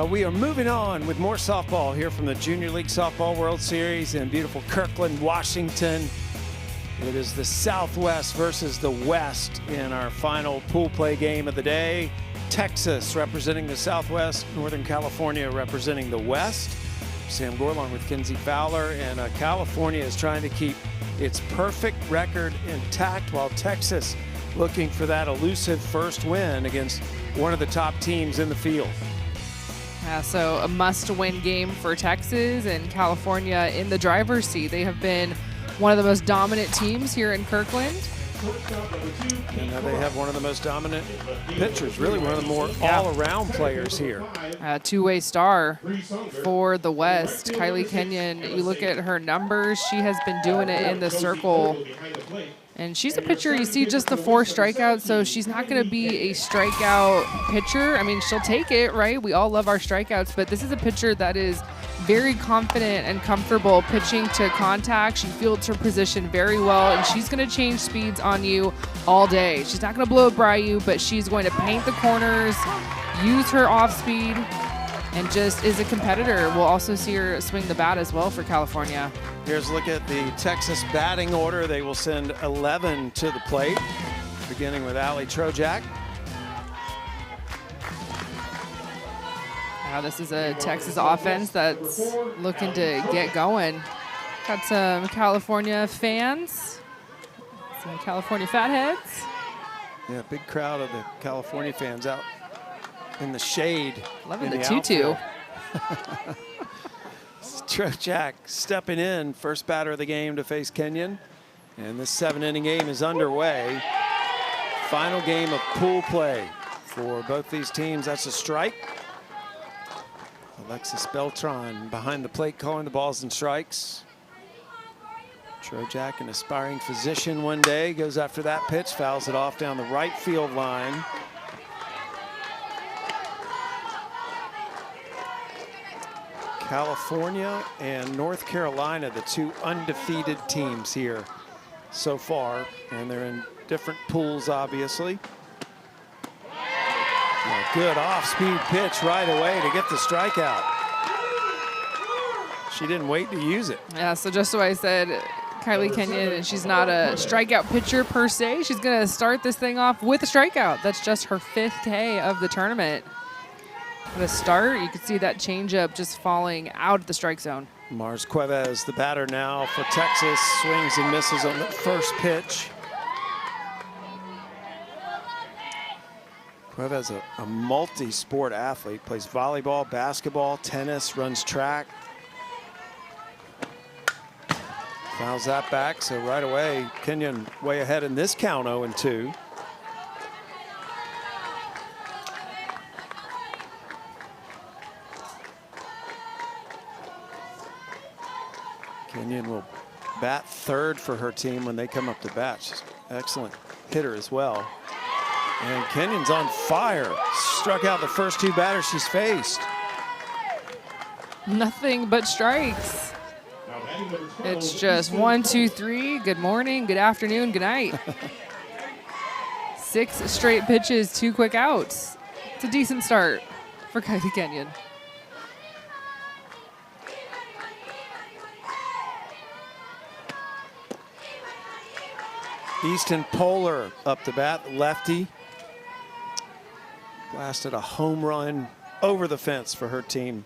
We are moving on with more softball here from the Junior League Softball World Series in beautiful Kirkland, Washington. It is the Southwest versus the West in our final pool play game of the day. Texas representing the Southwest, Northern California representing the West. Sam Gorlong with Kinsey Fowler, and California is trying to keep its perfect record intact, while Texas looking for that elusive first win against one of the top teams in the field. Yeah, so a must-win game for Texas, and California in the driver's seat. They have been one of the most dominant teams here in Kirkland. And they have one of the most dominant pitchers, really one of the more all-around players here. Two-way star for the West. Kylie Kenyon, you look at her numbers, she has been doing it in the circle. And she's a pitcher, you see just the 4 strikeouts, so she's not going to be a strikeout pitcher. I mean, she'll take it, right? We all love our strikeouts, but this is a pitcher that is very confident and comfortable pitching to contact. She fields her position very well, and she's going to change speeds on you all day. She's not going to blow by you, but she's going to paint the corners, use her off speed, and just is a competitor. We'll also see her swing the bat as well for California. Here's a look at the Texas batting order. They will send 11 to the plate, beginning with Allie Trojak. Now this is a Texas offense that's looking to get going. Got some California fans, some California fatheads. Yeah, big crowd of the California fans out in the shade. Loving the tutu. Trojak stepping in, first batter of the game to face Kenyon. And this 7-inning game is underway. Final game of pool play for both these teams. That's a strike. Alexis Beltran behind the plate calling the balls and strikes. Trojak, an aspiring physician one day, goes after that pitch, fouls it off down the right field line. California and North Carolina, the 2 undefeated teams here so far, and they're in different pools, obviously. A good off-speed pitch right away to get the strikeout. She didn't wait to use it. Yeah, so just so I said, Kylie Kenyon, and she's not a strikeout pitcher per se. She's going to start this thing off with a strikeout. That's just her 5th K of the tournament. The start, you can see that changeup just falling out of the strike zone. Mars Cuevas, the batter now for Texas, swings and misses on the first pitch. Cuevas, a multi-sport athlete, plays volleyball, basketball, tennis, runs track. Fouls that back, so right away, Kenyon way ahead in this count, 0-2. Kenyon will bat 3rd for her team when they come up to bat. She's an excellent hitter as well. And Kenyon's on fire. Struck out the first 2 batters she's faced. Nothing but strikes. It's just 1, 2, 3. Good morning, good afternoon, good night. 6 straight pitches, 2 quick outs. It's a decent start for Kylie Kenyon. Easton Polar up to bat, lefty. Blasted a home run over the fence for her team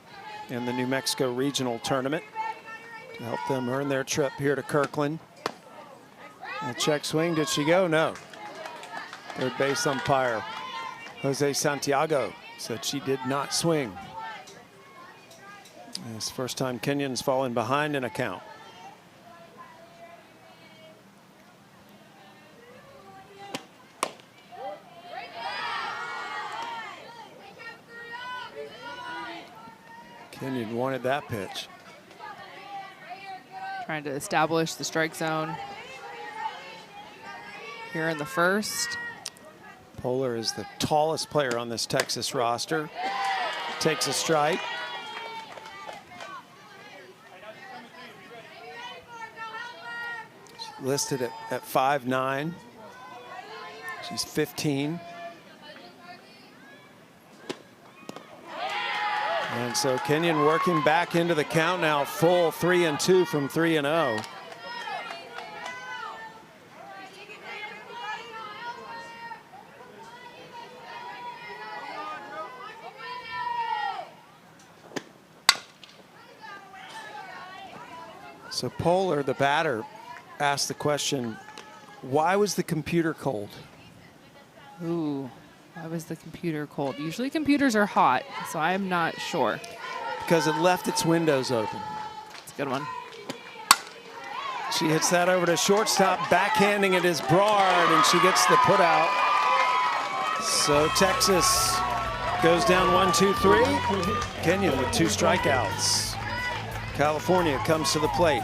in the New Mexico Regional Tournament to help them earn their trip here to Kirkland. A check swing, did she go? No. Third base umpire Jose Santiago said she did not swing. And it's the first time Kenyon's fallen behind in a count. Kenyon wanted that pitch. Trying to establish the strike zone here in the first. Polar is the tallest player on this Texas roster. Takes a strike. She's listed at 5'9". She's 15. And so Kenyon working back into the count now, full 3-2 from 3-0. So Polar, the batter, asked the question, why was the computer cold? Ooh, why was the computer cold? Usually computers are hot, so I'm not sure. Because it left its windows open. It's a good one. She hits that over to shortstop, backhanding it is Broad, and she gets the put out. So Texas goes down 1-2-3. Kenyon with 2 strikeouts. California comes to the plate.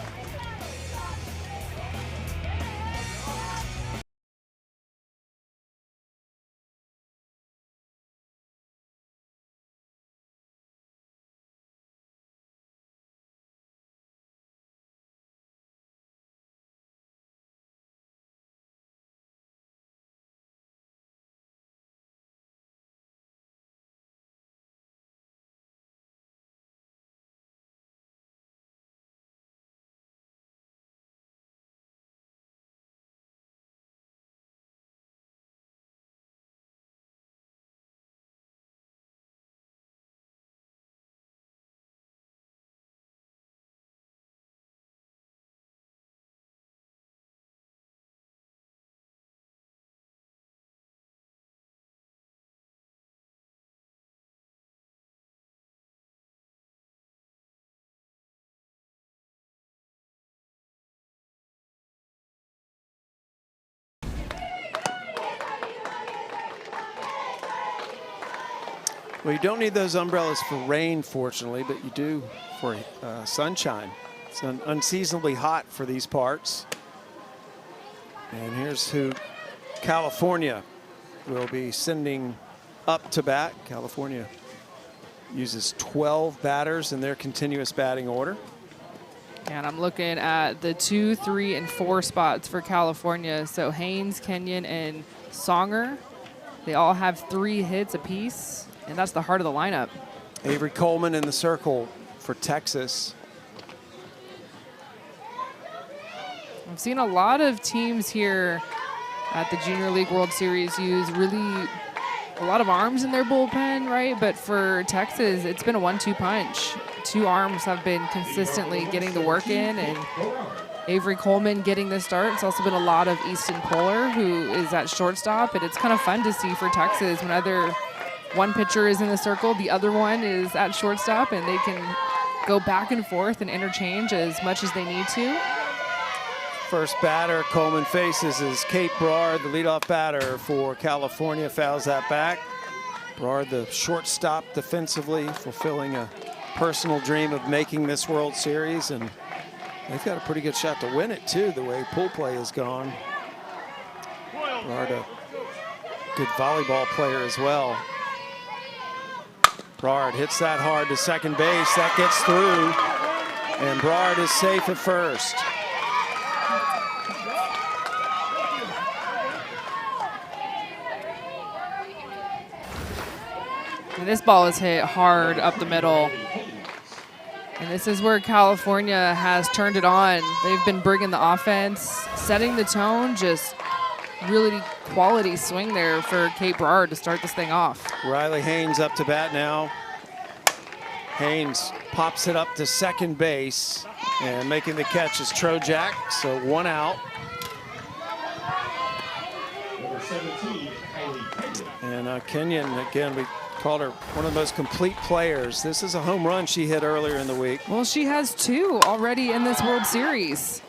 Well, you don't need those umbrellas for rain, fortunately, but you do for sunshine. It's unseasonably hot for these parts. And here's who California will be sending up to bat. California uses 12 batters in their continuous batting order. And I'm looking at the 2, 3, and 4 spots for California. So Haynes, Kenyon, and Songer, they all have 3 hits apiece. And that's the heart of the lineup. Avery Coleman in the circle for Texas. I've seen a lot of teams here at the Junior League World Series use really a lot of arms in their bullpen, right? But for Texas, it's been a 1-2 punch. 2 arms have been consistently getting the work in, and Avery Coleman getting the start. It's also been a lot of Easton Polar, who is at shortstop, and it's kind of fun to see for Texas when either one pitcher is in the circle, the other one is at shortstop, and they can go back and forth and interchange as much as they need to. First batter Coleman faces is Kate Broad, the leadoff batter for California, fouls that back. Broad, the shortstop defensively, fulfilling a personal dream of making this World Series, and they've got a pretty good shot to win it too, the way pool play has gone. Broad, a good volleyball player as well. Broad hits that hard to second base. That gets through, and Broad is safe at first. And this ball is hit hard up the middle. And this is where California has turned it on. They've been bringing the offense, setting the tone, just really quality swing there for Kate Broad to start this thing off. Riley Haynes up to bat now. Haynes pops it up to second base, and making the catch is Trojak, so 1 out. Number 17, And Kenyon, again, we called her one of the most complete players. This is a home run she hit earlier in the week. Well, she has 2 already in this World Series.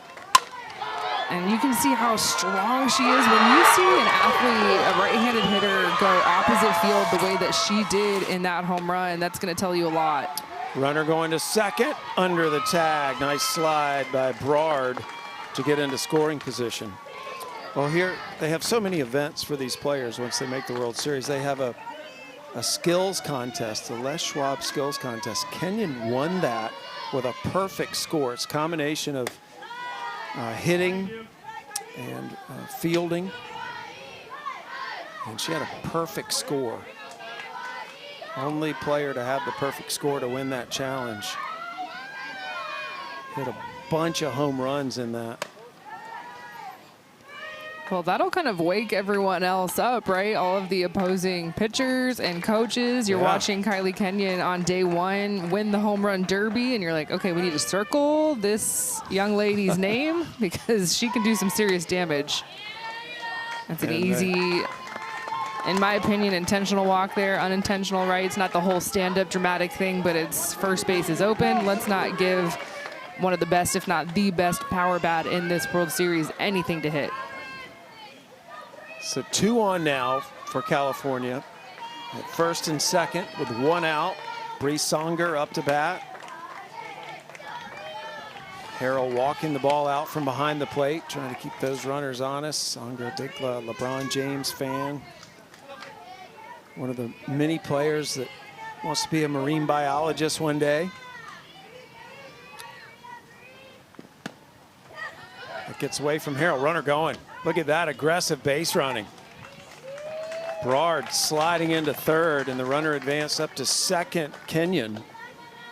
And you can see how strong she is. When you see an athlete, a right-handed hitter, go opposite field the way that she did in that home run, that's going to tell you a lot. Runner going to second, under the tag. Nice slide by Broad to get into scoring position. Well, here they have so many events for these players once they make the World Series. They have a skills contest, the Les Schwab skills contest. Kenyon won that with a perfect score. It's a combination of hitting and fielding, and she had a perfect score. Only player to have the perfect score to win that challenge. Hit a bunch of home runs in that. Well, that'll kind of wake everyone else up, right? All of the opposing pitchers and coaches. You're watching Kylie Kenyon on day one win the home run derby, and you're like, okay, we need to circle this young lady's name because she can do some serious damage. That's an easy, in my opinion, intentional walk there. Unintentional, right? It's not the whole stand-up dramatic thing, but it's first base is open. Let's not give one of the best, if not the best, power bat in this World Series anything to hit. So 2 on now for California. At first and second with 1 out. Bree Songer up to bat. Harrell walking the ball out from behind the plate, trying to keep those runners honest. Songer, a big LeBron James fan. One of the many players that wants to be a marine biologist one day. It gets away from Harrell. Runner going. Look at that aggressive base running. Berard sliding into third, and the runner advanced up to second, Kenyon.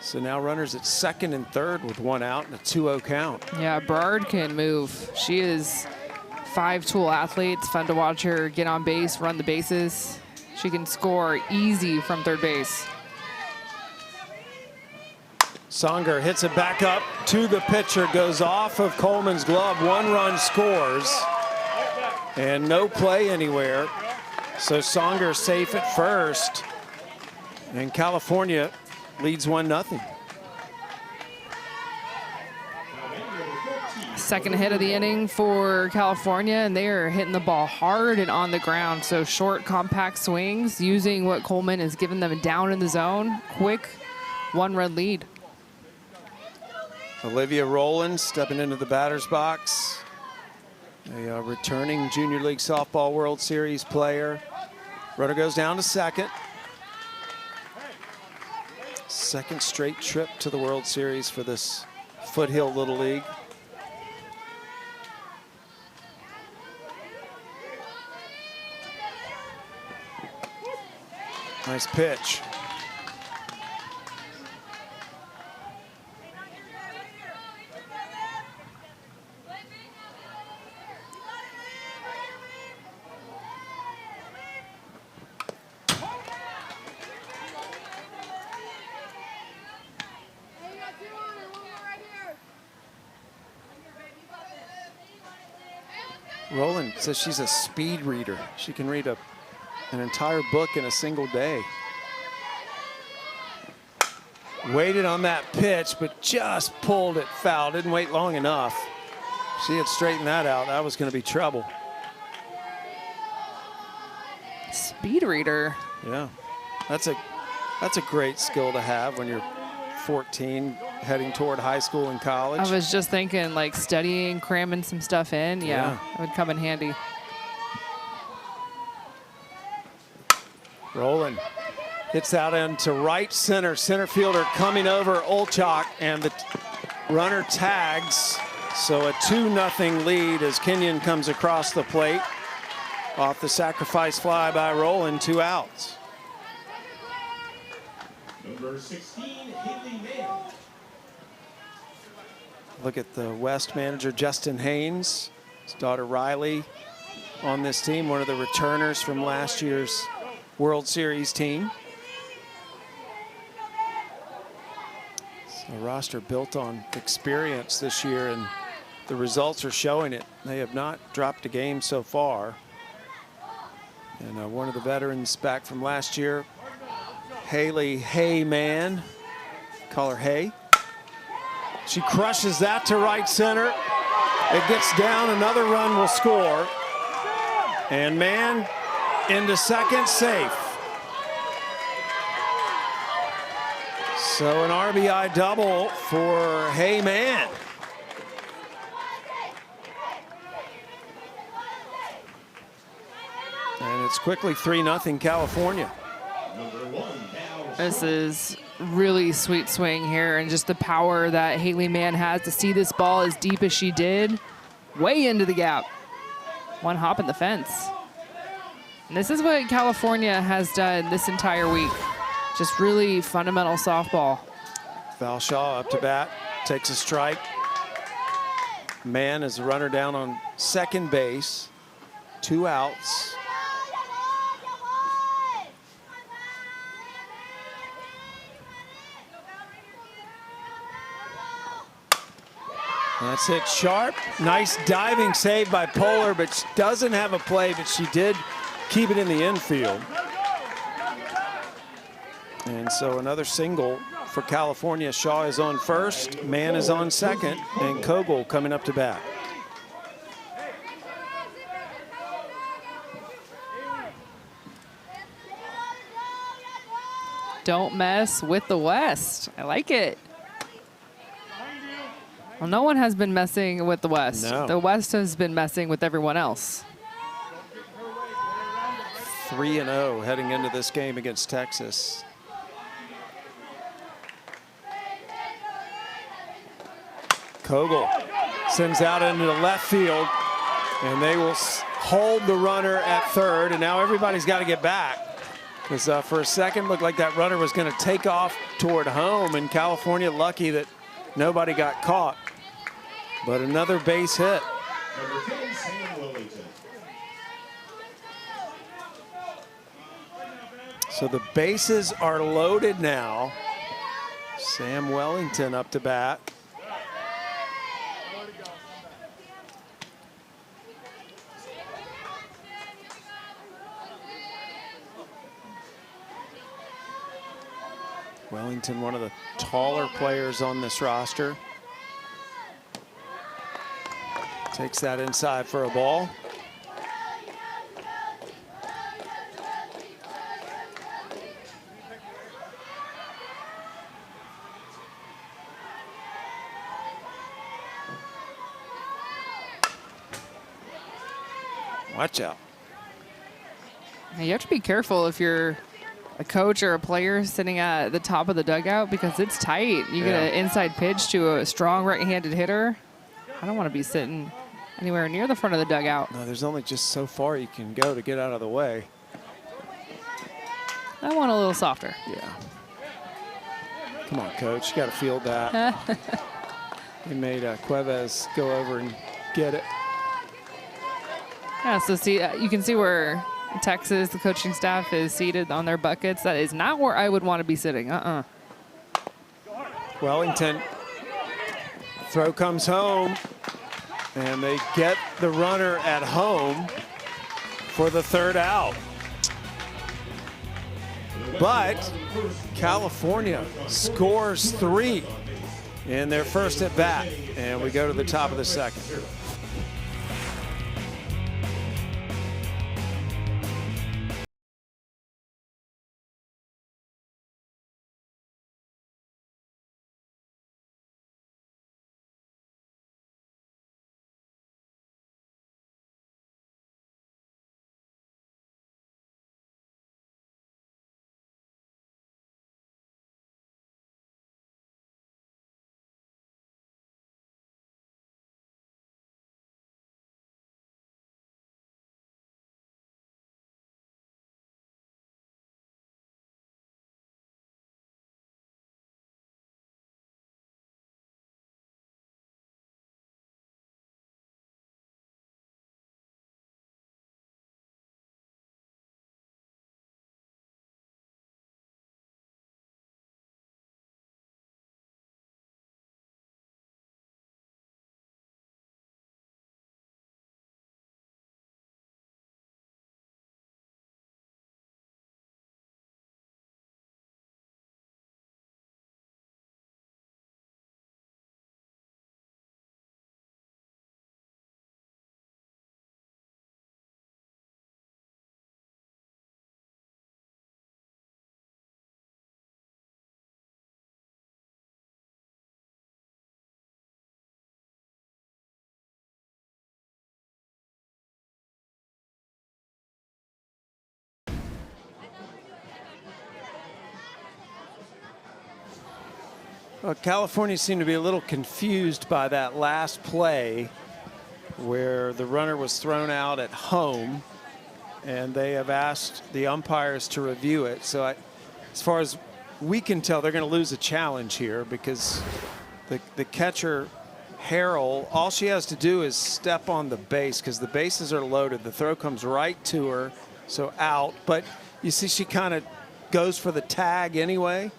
So now runners at second and third with 1 out and a 2-0 count. Yeah, Berard can move. She is 5-tool athlete. It's fun to watch her get on base, run the bases. She can score easy from third base. Songer hits it back up to the pitcher, goes off of Coleman's glove. 1 run scores, and no play anywhere. So Songer safe at first, and California leads 1-0. Second hit of the inning for California, and they are hitting the ball hard and on the ground. So short, compact swings, using what Coleman has given them down in the zone. Quick 1-run lead. Olivia Rowland stepping into the batter's box. A returning Junior League Softball World Series player. Runner goes down to second. Second straight trip to the World Series for this Foothill Little League. Nice pitch. Rowland says she's a speed reader. She can read an entire book in a single day. Waited on that pitch, but just pulled it foul. Didn't wait long enough. She had straightened that out. That was going to be trouble. Speed reader. Yeah, that's a great skill to have when you're 14, heading toward high school and college. I was just thinking, like, studying, cramming some stuff in. Yeah, it would come in handy. Rowland hits out into right center. Center fielder coming over Olchak, and the runner tags. So a 2-0 lead as Kenyon comes across the plate. Off the sacrifice fly by Rowland, 2 outs. Number 16, Haley Mann. Look at the West manager, Justin Haynes. His daughter Riley on this team, one of the returners from last year's World Series team. So a roster built on experience this year, and the results are showing it. They have not dropped a game so far. And one of the veterans back from last year, Haley Hayman, call her Hay. She crushes that to right center. It gets down, another run will score. And Mann into second, safe. So an RBI double for Hayman. And it's quickly 3-0 California. This is really sweet swing here, and just the power that Haley Mann has to see this ball as deep as she did, way into the gap. 1 hop in the fence. And this is what California has done this entire week. Just really fundamental softball. Valshaw up to bat, takes a strike. Mann is the runner down on second base. 2 outs. That's hit sharp. Nice diving save by Polar, but she doesn't have a play, but she did keep it in the infield. And so another single for California. Shaw is on first, Mann is on second, and Kogel coming up to bat. Don't mess with the West. I like it. Well, no one has been messing with the West. No. The West has been messing with everyone else. 3-0 heading into this game against Texas. Kogel sends out into the left field, and they will hold the runner at third, and now everybody's got to get back. Because for a second, looked like that runner was going to take off toward home, and California lucky that nobody got caught. But another base hit. Number 10, Sam Wellington. So the bases are loaded now. Sam Wellington up to bat. Wellington, one of the taller players on this roster. Takes that inside for a ball. Watch out. Now, you have to be careful if you're a coach or a player sitting at the top of the dugout because it's tight. You get an inside pitch to a strong right-handed hitter. I don't want to be sitting anywhere near the front of the dugout. No, there's only just so far you can go to get out of the way. I want a little softer. Yeah. Come on, coach. You got to field that. They made Cuevas go over and get it. Yeah, so see, you can see where Texas, the coaching staff, is seated on their buckets. That is not where I would want to be sitting. Wellington, throw comes home, and they get the runner at home for the third out. But California scores 3 in their first at bat, and we go to the top of the second. Well, California seemed to be a little confused by that last play where the runner was thrown out at home, and they have asked the umpires to review it. So as far as we can tell they're going to lose a challenge here because the catcher, Harrell, all she has to do is step on the base because the bases are loaded. The throw comes right to her, so out. But you see she kind of goes for the tag anyway.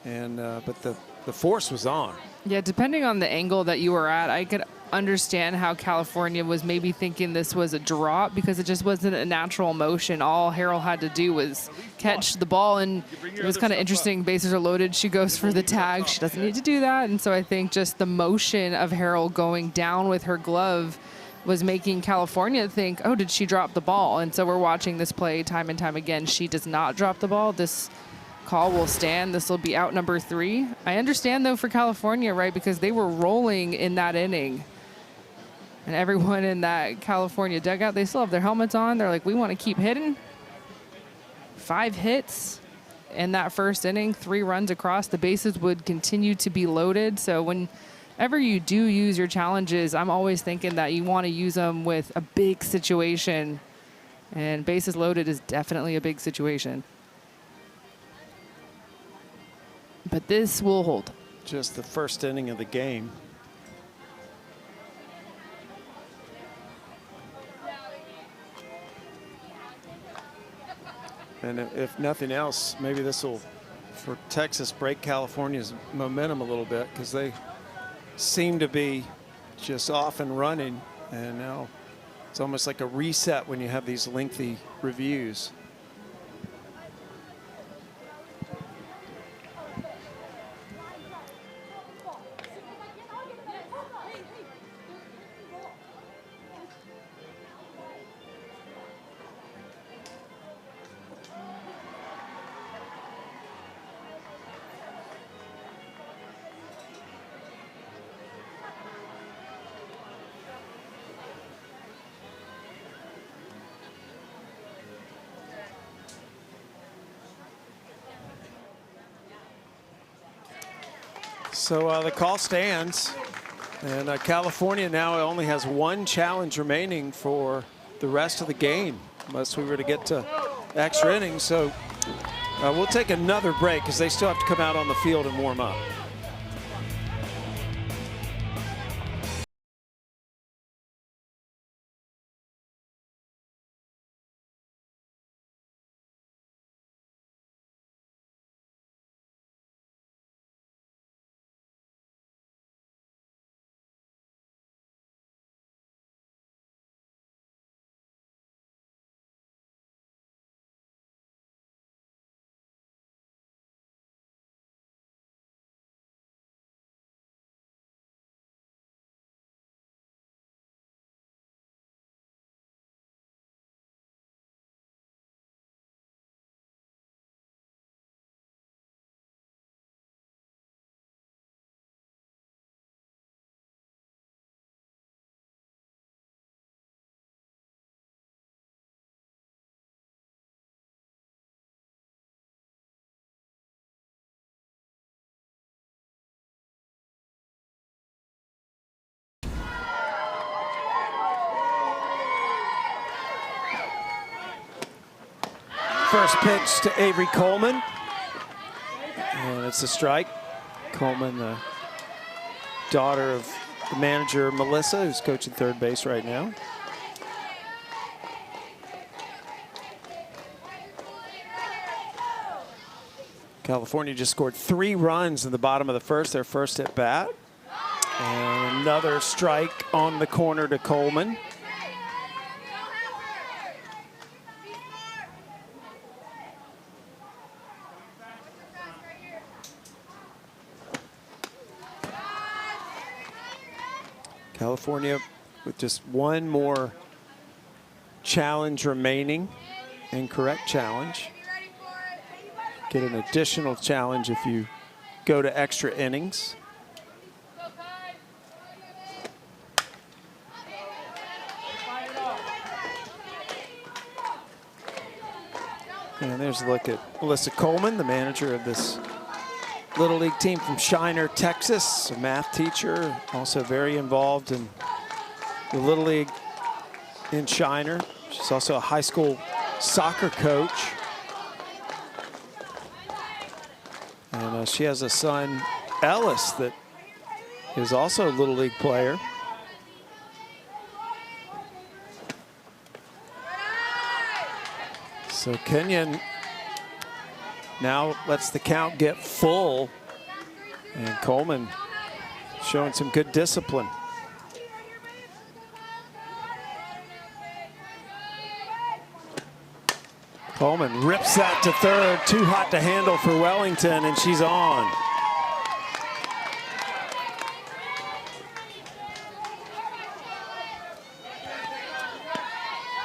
And but the force was on. Yeah, depending on the angle that you were at, I could understand how California was maybe thinking this was a drop because it just wasn't a natural motion. All Harrell had to do was catch the ball, and it was kind of interesting. Bases are loaded. She goes for the tag. She doesn't need to do that. And so I think just the motion of Harrell going down with her glove was making California think, oh, did she drop the ball? And so we're watching this play time and time again. She does not drop the ball. This call will stand. This will be out number 3. I understand, though, for California, right, because they were rolling in that inning. And everyone in that California dugout, they still have their helmets on. They're like, we want to keep hitting. 5 hits in that first inning, 3 runs across. The bases would continue to be loaded. So whenever you do use your challenges, I'm always thinking that you want to use them with a big situation. And bases loaded is definitely a big situation. But this will hold. Just the first inning of the game. And if nothing else, maybe this will, for Texas, break California's momentum a little bit because they seem to be just off and running. And now it's almost like a reset when you have these lengthy reviews. So the call stands, and California now only has 1 challenge remaining for the rest of the game, unless we were to get to extra innings. So we'll take another break because they still have to come out on the field and warm up. First pitch to Avery Coleman, and it's a strike. Coleman, the daughter of the manager Melissa, who's coaching third base right now. California just scored 3 runs in the bottom of the first, their first at bat. And another strike on the corner to Coleman. California with just 1 more challenge remaining, incorrect challenge. Get an additional challenge if you go to extra innings. And there's a look at Melissa Coleman, the manager of this Little League team from Shiner, Texas, a math teacher, also very involved in the Little League in Shiner. She's also a high school soccer coach. And she has a son, Ellis, that is also a Little League player. So Kenyon now lets the count get full. And Coleman showing some good discipline. Coleman rips that to third. Too hot to handle for Wellington, and she's on.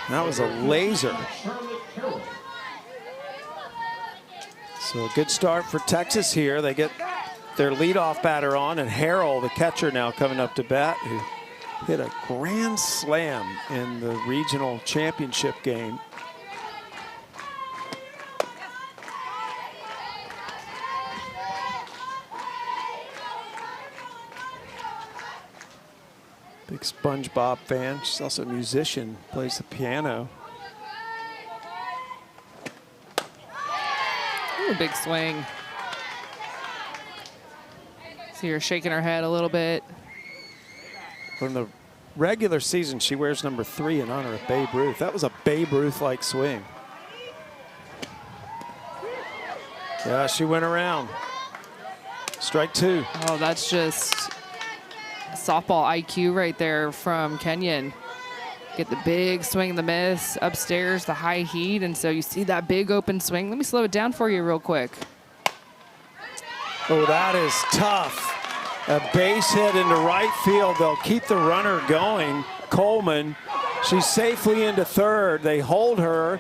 That was a laser. So a good start for Texas here. They get their leadoff batter on, and Harrell, the catcher, now coming up to bat, who hit a grand slam in the regional championship game. Big SpongeBob fan. She's also a musician, plays the piano. Ooh, big swing. See her shaking her head a little bit. From the regular season, she wears number 3 in honor of Babe Ruth. That was a Babe Ruth-like swing. Yeah, she went around. Strike 2. Oh, that's just softball IQ right there from Kenyon. Get the big swing and the miss, upstairs, the high heat, and so you see that big open swing. Let me slow it down for you real quick. Oh, that is tough. A base hit into right field. They'll keep the runner going. Coleman, she's safely into third. They hold her.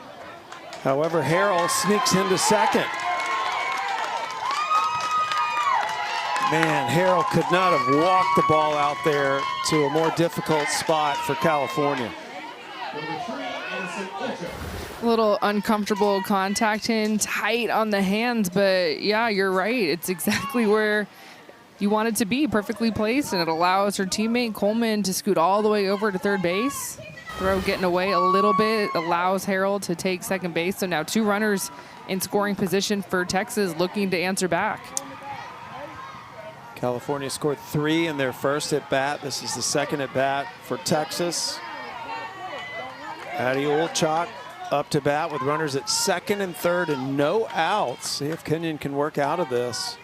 However, Harrell sneaks into second. Man, Harrell could not have walked the ball out there to a more difficult spot for California. A little uncomfortable contact in, tight on the hands, but yeah, you're right. It's exactly where you want it to be, perfectly placed, and it allows her teammate Coleman to scoot all the way over to third base. Throw getting away a little bit, allows Harrell to take second base. So now 2 runners in scoring position for Texas looking to answer back. California scored 3 in their first at bat. This is the second at bat for Texas. Addie Olchak up to bat with runners at second and third and no outs. See if Kenyon can work out of this.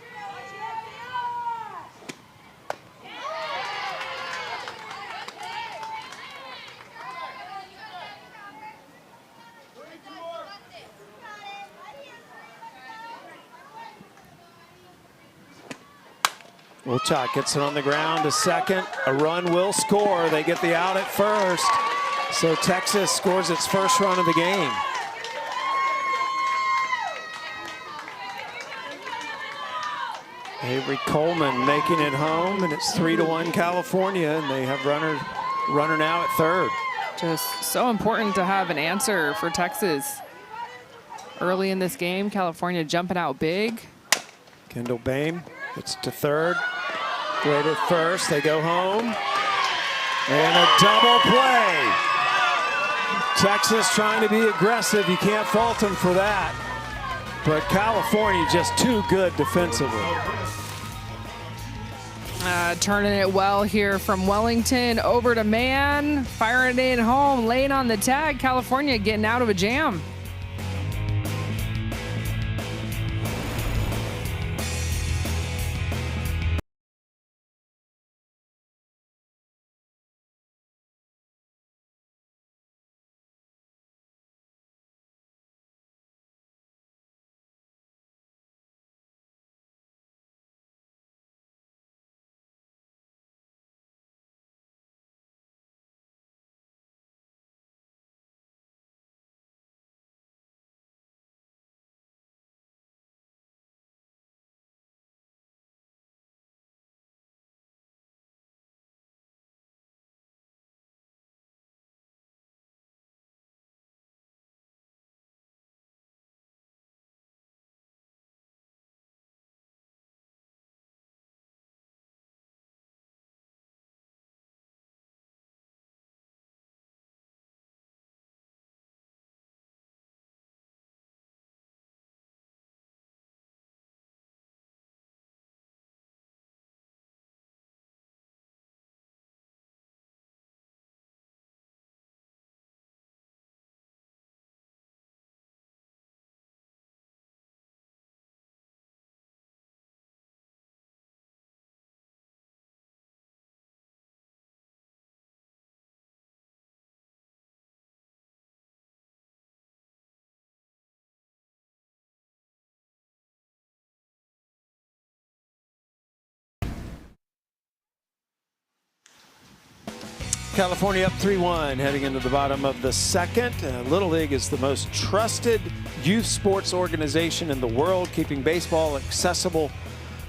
Olchak gets it on the ground to second. A run will score. They get the out at first. So Texas scores its first run of the game. Avery Coleman making it home, and it's 3-1 California, and they have runner now at third. Just so important to have an answer for Texas. Early in this game, California jumping out big. Kendall Bame gets to third. Great at first. They go home. And a double play. Texas trying to be aggressive. You can't fault them for that. But California just too good defensively. Turning it well here from Wellington over to Mann. Firing it home, laying on the tag. California getting out of a jam. California up 3-1 heading into the bottom of the second. Little League is the most trusted youth sports organization in the world, keeping baseball accessible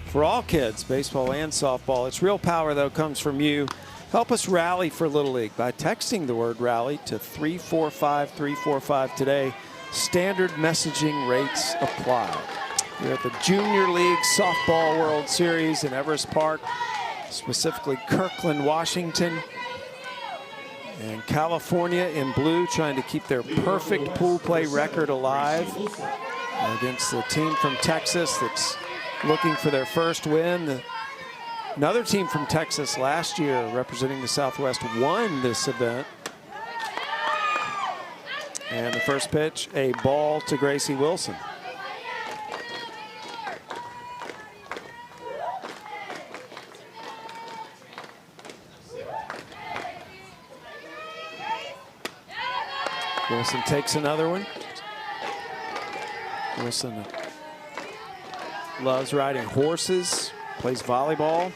for all kids, baseball and softball. Its real power, though, comes from you. Help us rally for Little League by texting the word rally to 345-345 today. Standard messaging rates apply. We're at the Junior League Softball World Series in Everest Park, specifically Kirkland, Washington. And California in blue trying to keep their perfect pool play record alive against the team from Texas that's looking for their first win. Another team from Texas last year representing the Southwest won this event. And the first pitch, a ball to Gracie Wilson. Wilson takes another one. Wilson loves riding horses, plays volleyball.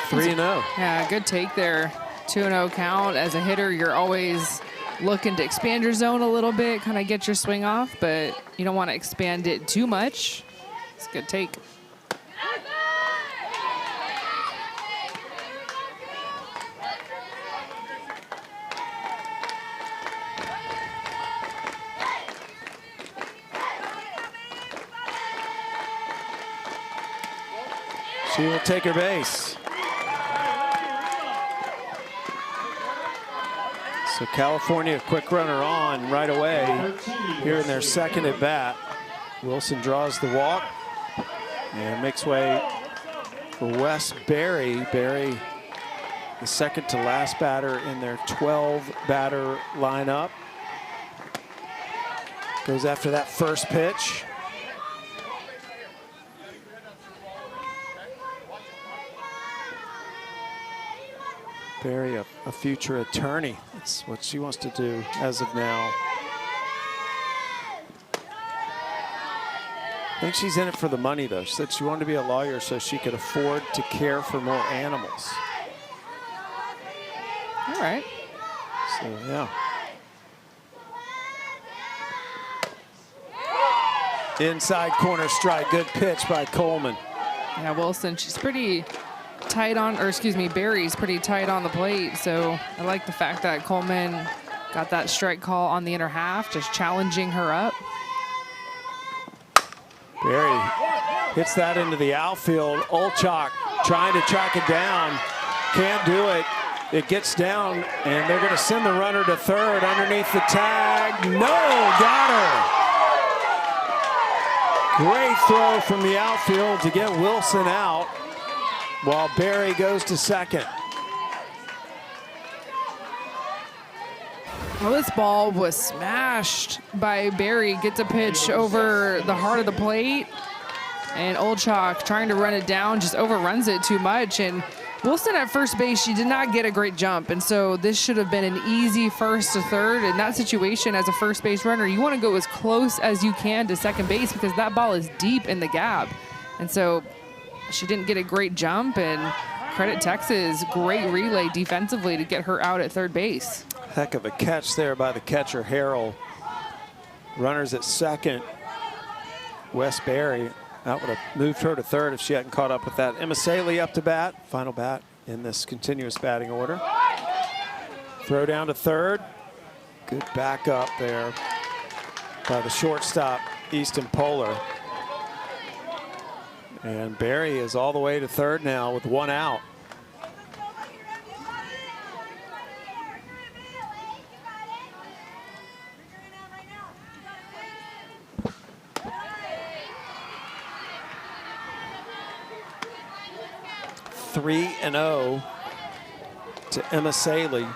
Three and 0. Yeah, good take there. 2-0 count. As a hitter, you're always looking to expand your zone a little bit, kind of get your swing off, but you don't want to expand it too much. It's a good take. She will take her base. So California, a quick runner on right away here in their second at bat. Wilson draws the walk and makes way for Wes Berry. Berry, the second to last batter in their 12-batter lineup. Goes after that first pitch. Berry, a future attorney. That's what she wants to do as of now. I think she's in it for the money, though. She said she wanted to be a lawyer so she could afford to care for more animals. All right. So, yeah. Inside corner strike. Good pitch by Coleman. Yeah, Wilson, she's pretty tight on, or excuse me, Berry's pretty tight on the plate. So I like the fact that Coleman got that strike call on the inner half, just challenging her up. Berry hits that into the outfield. Olchak trying to track it down. Can't do it. It gets down, and they're going to send the runner to third underneath the tag. No, got her. Great throw from the outfield to get Wilson out, while Berry goes to second. Well, this ball was smashed by Berry. Gets a pitch over the heart of the plate. And Olchak trying to run it down, just overruns it too much. And Wilson at first base, she did not get a great jump. And so this should have been an easy first to third. In that situation, as a first base runner, you want to go as close as you can to second base because that ball is deep in the gap. And so she didn't get a great jump, and credit Texas, great relay defensively to get her out at third base. Heck of a catch there by the catcher, Harrell. Runners at second. Wes Berry, that would have moved her to third if she hadn't caught up with that. Emma Saley up to bat, final bat in this continuous batting order. Throw down to third. Good backup there by the shortstop, Easton Polar. And Berry is all the way to third now with one out. Three and 0 to Emma Saley.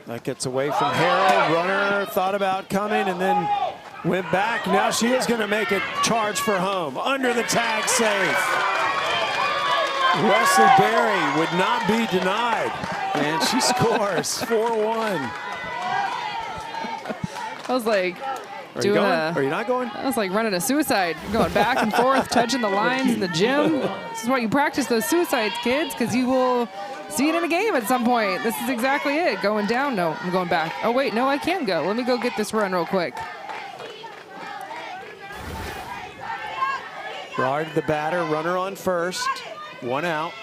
That gets away from Harrell. Runner thought about coming and then went back. Now she is going to make a charge for home. Under the tag, safe. Wesley Berry would not be denied. And she scores 4-1. I was like, Are you going? Are you not going? I was like running a suicide, going back and forth, touching the lines in the gym. This is why you practice those suicides, kids, because you will see it in a game at some point. This is exactly it. Going down. No, I'm going back. Oh, wait, no, I can go. Let me go get this run real quick. Brard, the batter, runner on first. 1 out.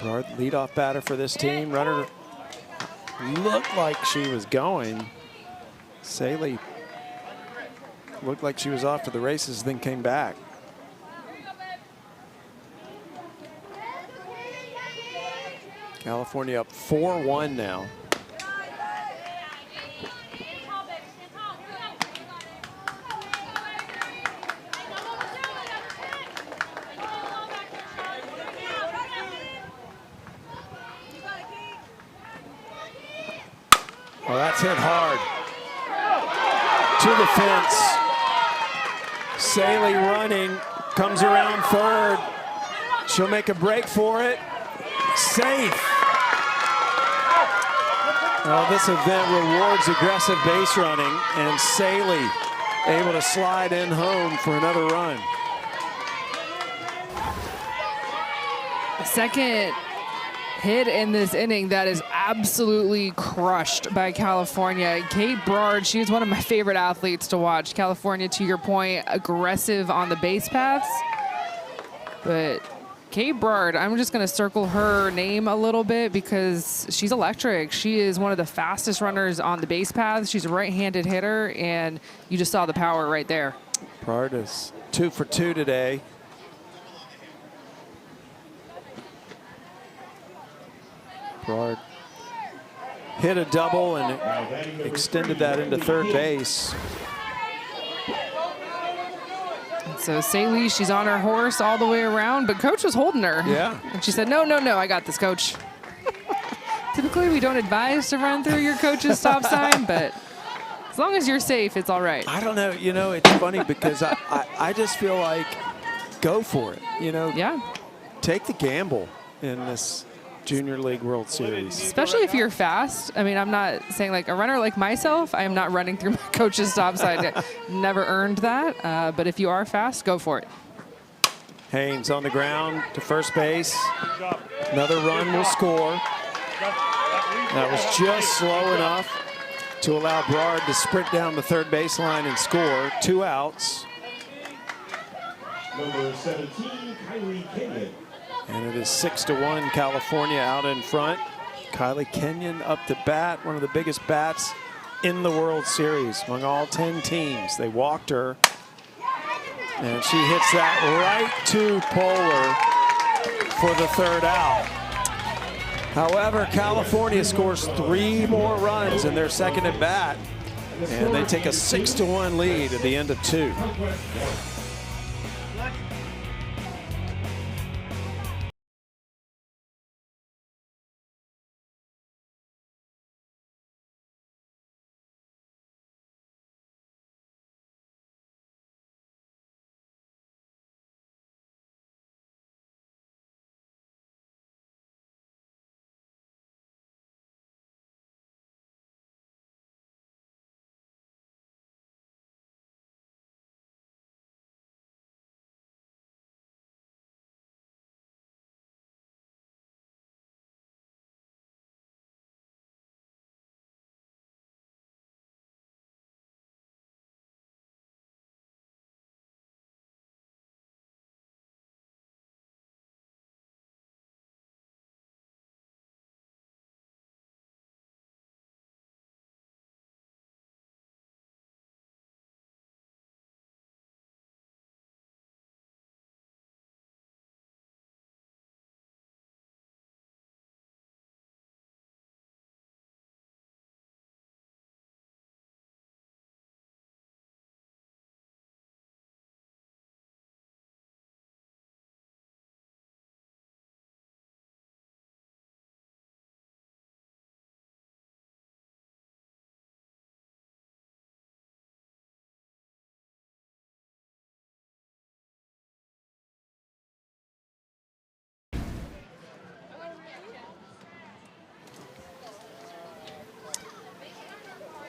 Brard, leadoff batter for this team. Runner looked like she was going. Saley looked like she was off to the races, then came back. California up 4-1 now. Oh, that's hit hard. To the fence. Saley running, comes around third. She'll make a break for it. Safe. Well, this event rewards aggressive base running, and Saley able to slide in home for another run. Second hit in this inning that is absolutely crushed by California. Kate Brard, she is one of my favorite athletes to watch. California, to your point, aggressive on the base paths. But Kate Brard, I'm just going to circle her name a little bit because she's electric. She is one of the fastest runners on the base paths. She's a right-handed hitter, and you just saw the power right there. Brard is 2 for 2 today. Brard hit a double and extended that into third base. So Saley, she's on her horse all the way around, but coach was holding her. Yeah. And she said, no, no, no, I got this, coach. Typically, we don't advise to run through your coach's stop sign, but as long as you're safe, it's all right. I don't know. You know, it's funny because I just feel like go for it. You know, Yeah. Take the gamble in this Junior League World Series. Especially if you're fast. I mean, I'm not saying like a runner like myself, I am not running through my coach's stop sign. Never earned that. But if you are fast, go for it. Haynes on the ground to first base. Another run will score. That was just slow enough to allow Brard to sprint down the third baseline and score. 2 outs. Number 17, Kylie Kenyon. And it is 6-1 California out in front. Kylie Kenyon up to bat, one of the biggest bats in the World Series among all 10 teams. They walked her, and she hits that right to Polar for the 3rd out. However, California scores 3 more runs in their second at bat, and they take a 6-1 lead at the end of 2.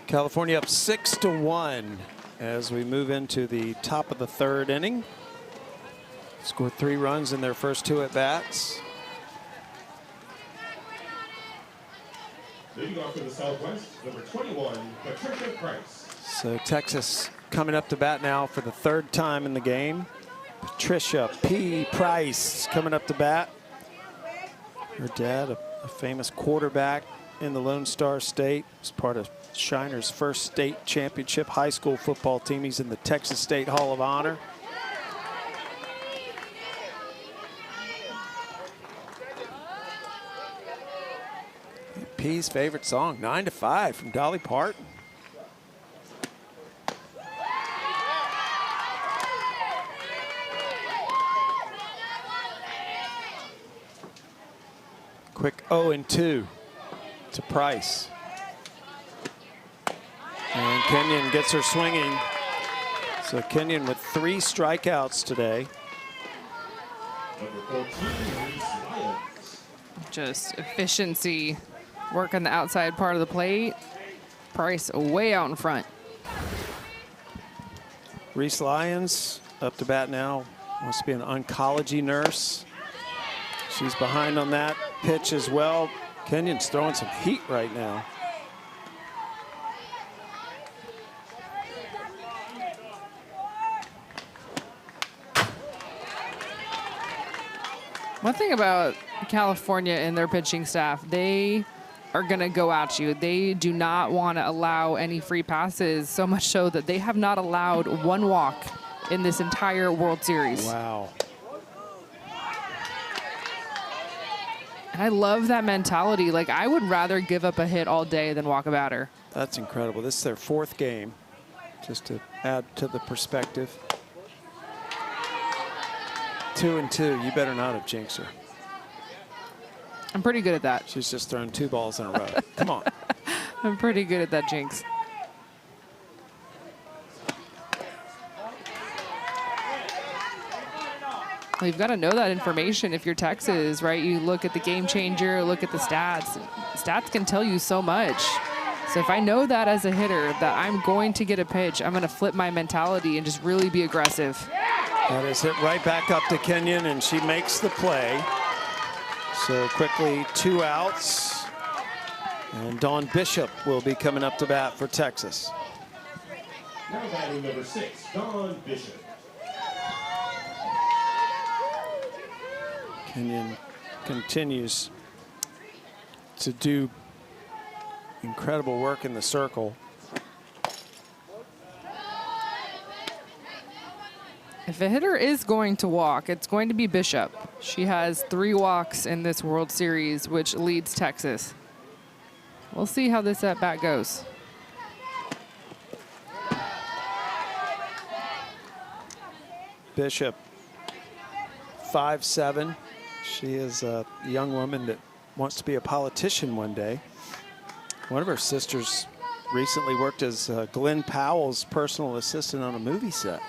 California up 6-1 as we move into the top of the third inning. Scored 3 runs in their first 2 at-bats. Leading off for the Southwest, number 21, Patricia Price. So Texas coming up to bat now for the 3rd time in the game. Patricia P. Price coming up to bat. Her dad, a famous quarterback in the Lone Star State, was part of Shiner's first state championship high school football team. He's in the Texas State Hall of Honor. P's favorite song, 9 to 5 from Dolly Parton. Quick 0-2 to Price. And Kenyon gets her swinging. So Kenyon with 3 strikeouts today. Number 14, Reese Lyons. Just efficiency. Work on the outside part of the plate. Price way out in front. Reese Lyons up to bat now. Wants to be an oncology nurse. She's behind on that pitch as well. Kenyon's throwing some heat right now. One thing about California and their pitching staff, they are going to go at you. They do not want to allow any free passes, so much so that they have not allowed 1 walk in this entire World Series. Wow. And I love that mentality. Like, I would rather give up a hit all day than walk a batter. That's incredible. This is their 4th game, just to add to the perspective. 2-2. You better not have jinxed her. I'm pretty good at that. She's just thrown 2 balls in a row. Come on. I'm pretty good at that, Jinx. Well, you've got to know that information if you're Texas, right? You look at the game changer, look at the stats. Stats can tell you so much. So if I know that as a hitter, that I'm going to get a pitch, I'm going to flip my mentality and just really be aggressive. That is hit right back up to Kenyon, and she makes the play. So quickly 2 outs. And Dawn Bishop will be coming up to bat for Texas. Now batting number 6, Dawn Bishop. Kenyon continues to do incredible work in the circle. If a hitter is going to walk, it's going to be Bishop. She has 3 walks in this World Series, which leads Texas. We'll see how this at-bat goes. Bishop, 5'7". She is a young woman that wants to be a politician one day. One of her sisters recently worked as Glenn Powell's personal assistant on a movie set.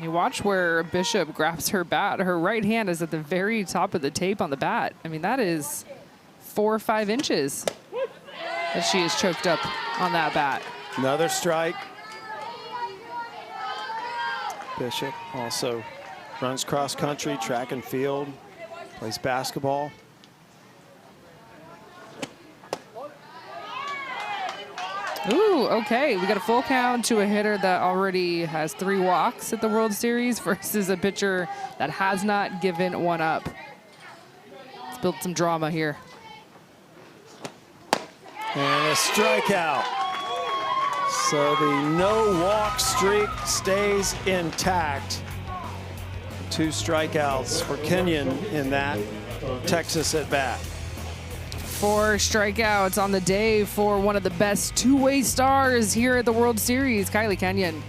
You watch where Bishop grabs her bat. Her right hand is at the very top of the tape on the bat. I mean, that is 4 or 5 inches that she is choked up on that bat. Another strike. Bishop also runs cross country, track and field, plays basketball. Ooh, okay. We got a full count to a hitter that already has 3 walks at the World Series versus a pitcher that has not given 1 up. Let's build some drama here. And a strikeout. So the no-walk streak stays intact. 2 strikeouts for Kenyon in that Texas at-bat. 4 strikeouts on the day for one of the best two-way stars here at the World Series, Kylie Kenyon.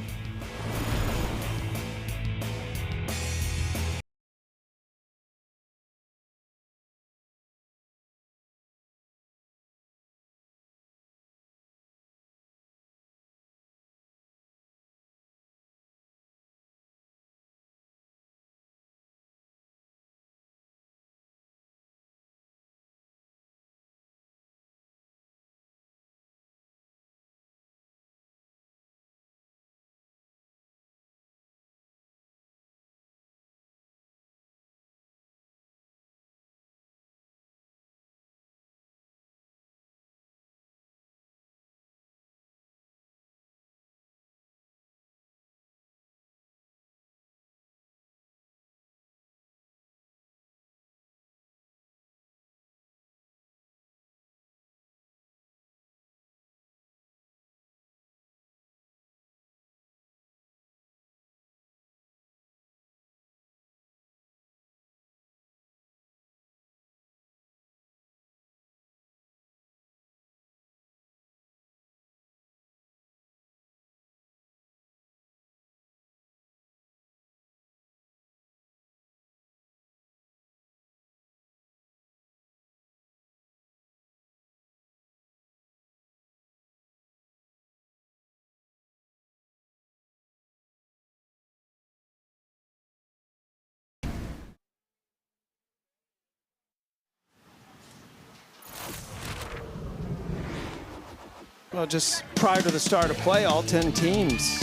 Well, just prior to the start of play, all 10 teams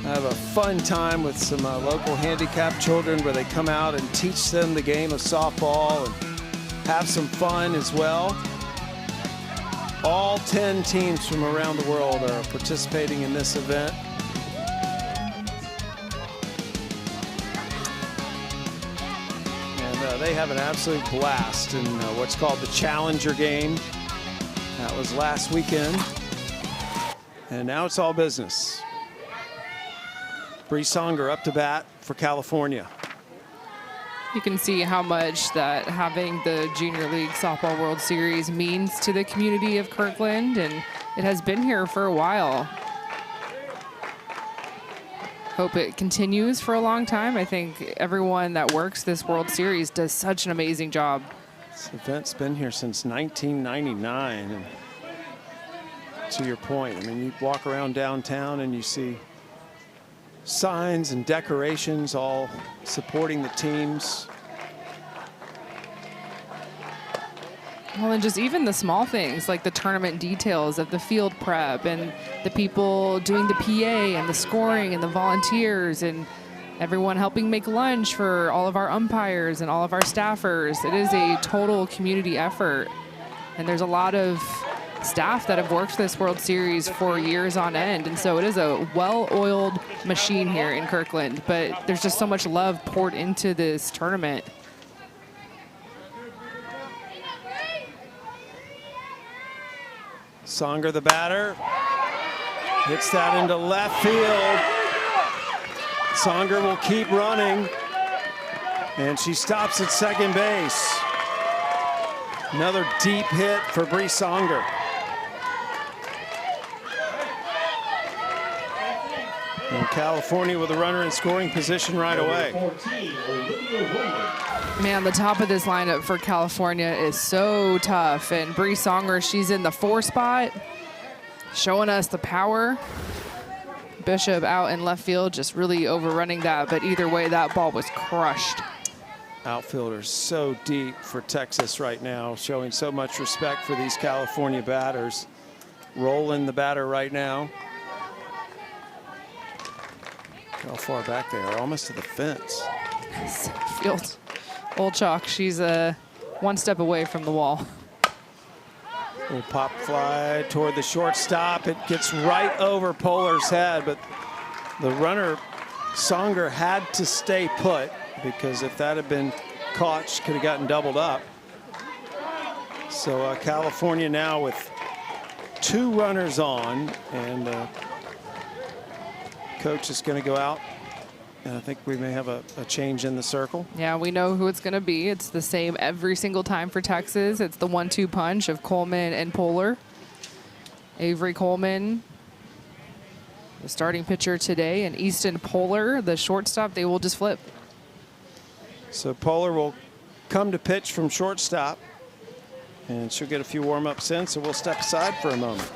have a fun time with some local handicapped children where they come out and teach them the game of softball and have some fun as well. All 10 teams from around the world are participating in this event. And they have an absolute blast in what's called the Challenger game. That was last weekend. And now it's all business. Bree Songer up to bat for California. You can see how much that having the Junior League Softball World Series means to the community of Kirkland, and it has been here for a while. Hope it continues for a long time. I think everyone that works this World Series does such an amazing job. This event's been here since 1999. And to your point, I mean, you walk around downtown and you see signs and decorations all supporting the teams. Well, and just even the small things like the tournament details of the field prep and the people doing the PA and the scoring and the volunteers and everyone helping make lunch for all of our umpires and all of our staffers. It is a total community effort. And there's a lot of staff that have worked this World Series for years on end. And so it is a well-oiled machine here in Kirkland, but there's just so much love poured into this tournament. Songer, the batter, hits that into left field. Songer will keep running, and she stops at second base. Another deep hit for Bree Songer. And California with a runner in scoring position right away. Man, the top of this lineup for California is so tough. And Bree Songer, she's in the 4 spot, showing us the power. Bishop out in left field, just really overrunning that. But either way, that ball was crushed. Outfielders so deep for Texas right now, showing so much respect for these California batters. Rolling the batter right now. How far back they are, almost to the fence. Field. Old Chalk, she's one step away from the wall. Little pop fly toward the shortstop. It gets right over Polar's head, but the runner, Songer, had to stay put because if that had been caught, she could have gotten doubled up. So California now with 2 runners on, and coach is going to go out, and I think we may have a change in the circle. Yeah, we know who it's going to be. It's the same every single time for Texas. It's the 1-2 punch of Coleman and Polar. Avery Coleman, the starting pitcher today, and Easton Polar, the shortstop. They will just flip. So Polar will come to pitch from shortstop, and she'll get a few warm-ups in, so we'll step aside for a moment.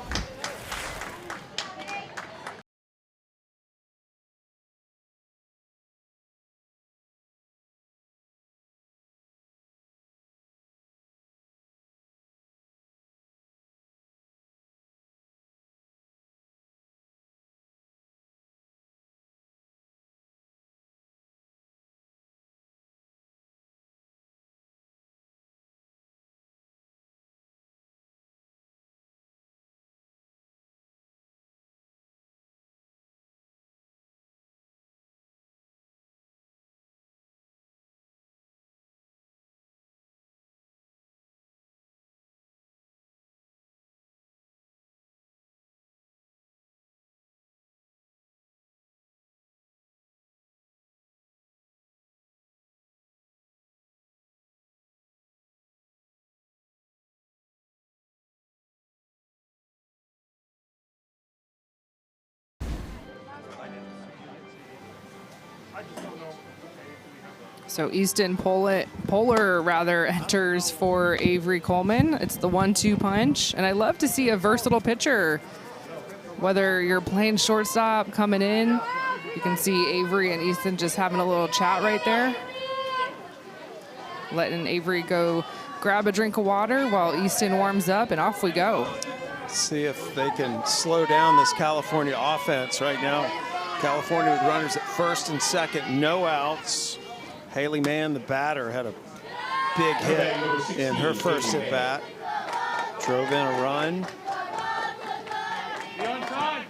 So Easton Polar rather enters for Avery Coleman. It's the 1-2 punch. And I love to see a versatile pitcher. Whether you're playing shortstop, coming in, you can see Avery and Easton just having a little chat right there. Letting Avery go grab a drink of water while Easton warms up, and off we go. See if they can slow down this California offense right now. California with runners at first and second, no outs. Haley Mann, the batter, had a big hit in her first at bat. Drove in a run. Be on time.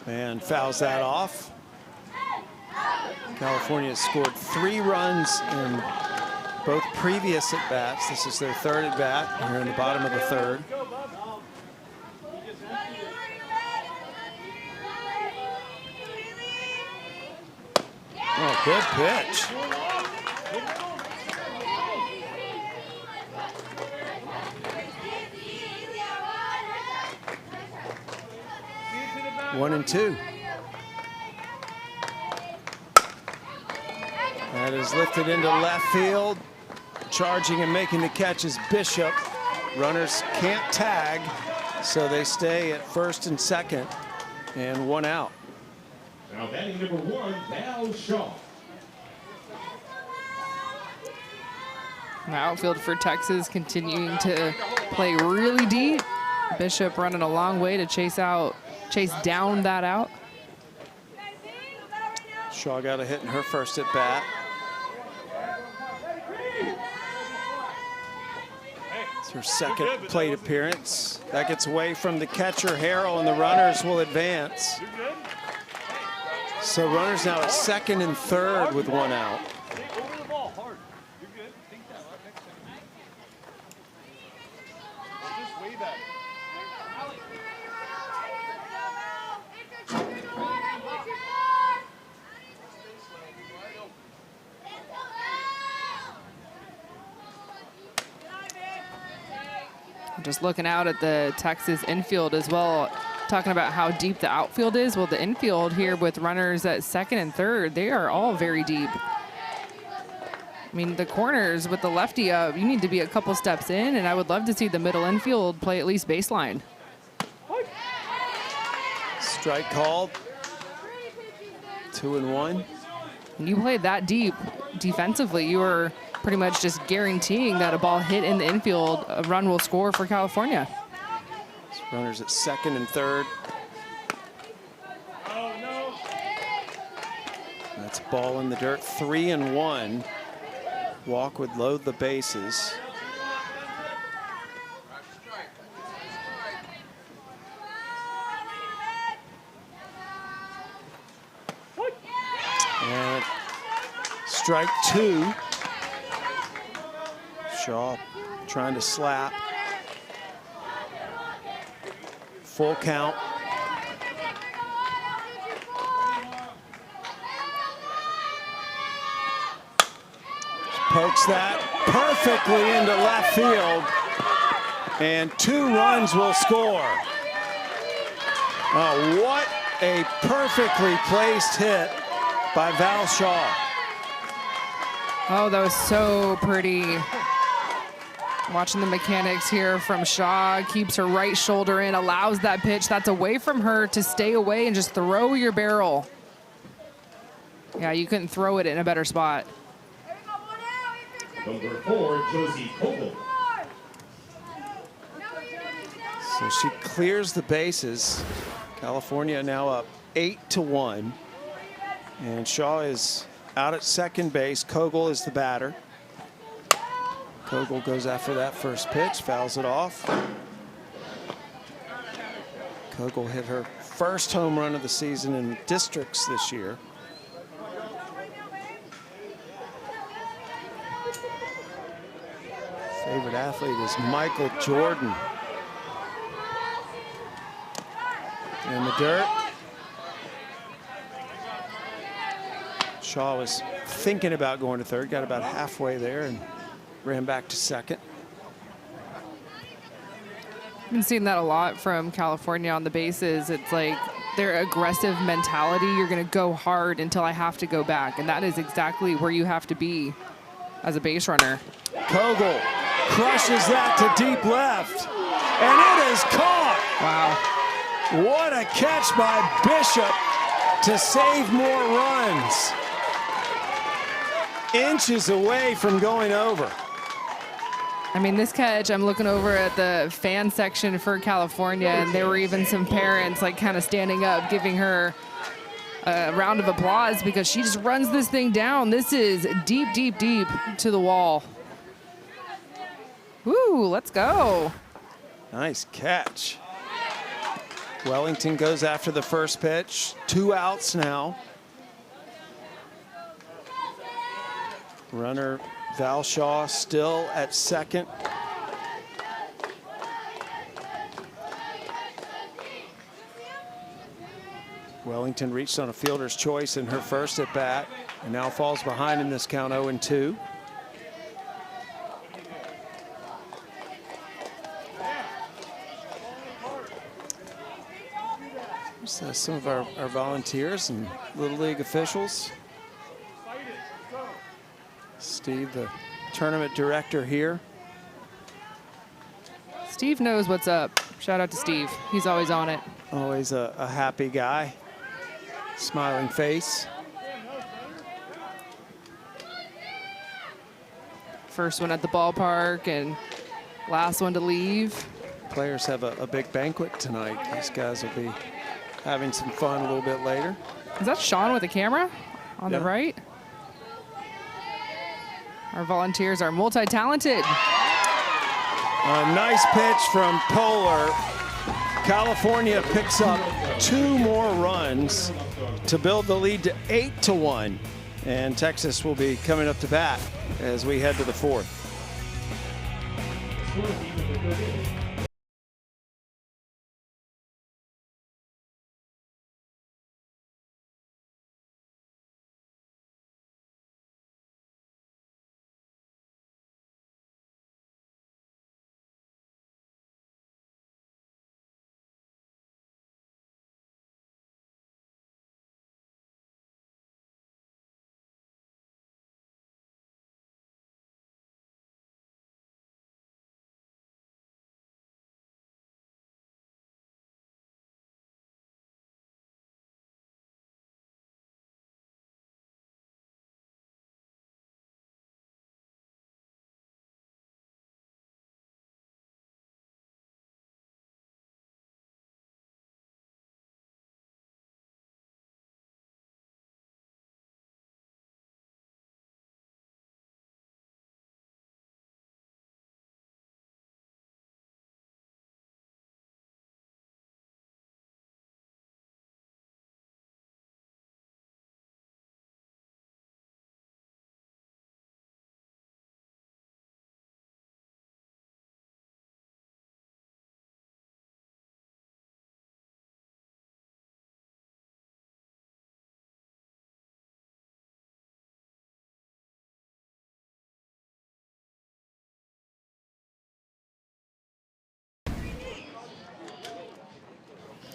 And fouls that off. California has scored 3 runs in both previous at bats. This is their third at bat. Here in the bottom of the third. Oh, good pitch. One and two. That is lifted into left field. Charging and making the catch is Bishop. Runners can't tag, so they stay at first and second, and 1 out. Now batting number 1, Val Shaw. The outfield for Texas continuing to play really deep. Bishop running a long way to chase down that out. Shaw got a hit in her first at bat. It's her second plate appearance. That gets away from the catcher, Harrell, and the runners will advance. So runners now at second and third with 1 out. Just looking out at the Texas infield as well, talking about how deep the outfield is. Well, the infield here with runners at second and third, they are all very deep. I mean, the corners with the lefty up, you need to be a couple steps in, and I would love to see the middle infield play at least baseline. Strike called. 2-1. When you play that deep defensively, you are pretty much just guaranteeing that a ball hit in the infield, a run will score for California. Runners at second and third. Oh, no. That's ball in the dirt. 3-1. Walk would load the bases. And strike 2. Shaw trying to slap. Full count. Pokes that perfectly into left field. And 2 runs will score. Oh, what a perfectly placed hit by Val Shaw. Oh, that was so pretty. Watching the mechanics here from Shaw, keeps her right shoulder in, allows that pitch that's away from her to stay away and just throw your barrel. Yeah, you couldn't throw it in a better spot. Number 4, Josie Kogel. So she clears the bases. California now up 8-1. And Shaw is out at second base. Kogel is the batter. Kogel goes after that first pitch, fouls it off. Kogel hit her first home run of the season in districts this year. Favorite athlete is Michael Jordan. In the dirt. Shaw was thinking about going to third, got about halfway there and ran back to second. I've been seeing that a lot from California on the bases. It's like their aggressive mentality. You're going to go hard until I have to go back. And that is exactly where you have to be as a base runner. Kogel crushes that to deep left. And it is caught. Wow. What a catch by Bishop to save more runs. inches away from going over. I mean, this catch, I'm looking over at the fan section for California, and there were even some parents like kind of standing up, giving her a round of applause because she just runs this thing down. This is deep, deep, deep to the wall. Woo, let's go. Nice catch. Wellington goes after the first pitch. 2 outs now. Runner Valshaw still at second. Wellington reached on a fielder's choice in her first at bat and now falls behind in this count 0-2. Some of our volunteers and Little League officials. Steve, the tournament director here. Steve knows what's up. Shout out to Steve. He's always on it. Always a happy guy. Smiling face. First one at the ballpark and last one to leave. Players have a big banquet tonight. These guys will be having some fun a little bit later. Is that Sean with the camera on the right? Our volunteers are multi-talented. A nice pitch from Polar. California picks up 2 more runs to build the lead to 8-1. And Texas will be coming up to bat as we head to the 4th.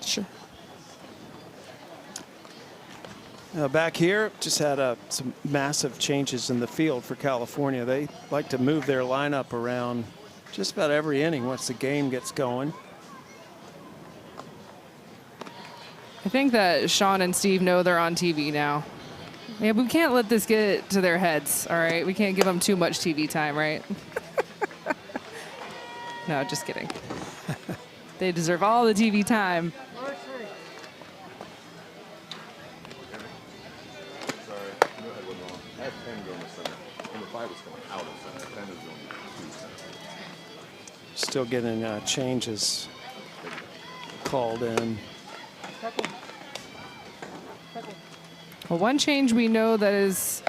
Sure. Back here, just had some massive changes in the field for California. They like to move their lineup around just about every inning once the game gets going. I think that Sean and Steve know they're on TV now. Yeah, we can't let this get to their heads, all right? We can't give them too much TV time, right? No, just kidding. They deserve all the TV time. Still getting changes called in. Well, one change we know that is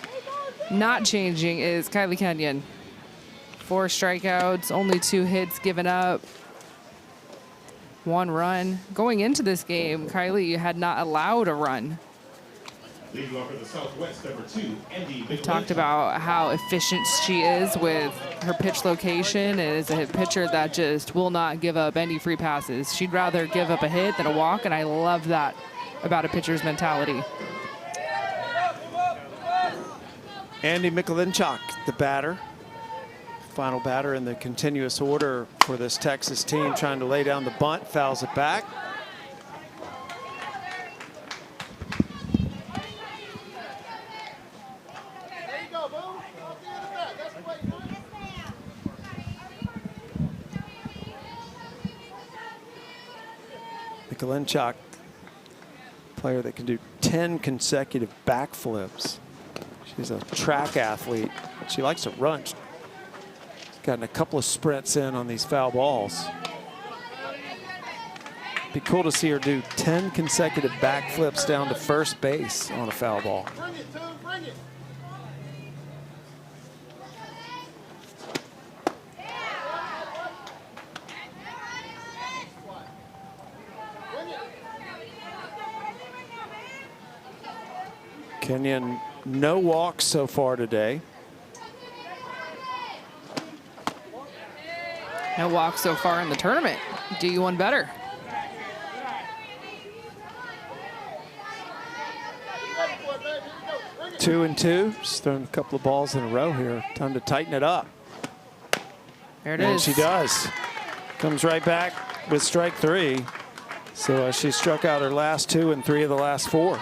not changing is Kylie Kenyon. 4 strikeouts, only 2 hits given up, 1 run. Going into this game, Kylie had not allowed a run. We've talked about how efficient she is with her pitch location and is a pitcher that just will not give up any free passes. She'd rather give up a hit than a walk, and I love that about a pitcher's mentality. Andy Mikulinchuk, the batter. Final batter in the continuous order for this Texas team, trying to lay down the bunt, fouls it back. Mikulinchuk, player that can do 10 consecutive backflips. She's a track athlete. She likes to run. She's gotten a couple of sprints in on these foul balls. Be cool to see her do 10 consecutive backflips down to first base on a foul ball. Kenyon, no walks so far today. No walks so far in the tournament. Do you one better? Two and two. She's thrown a couple of balls in a row here. Time to tighten it up. There it and is. She does. Comes right back with strike three. So she struck out her last two and three of the last four.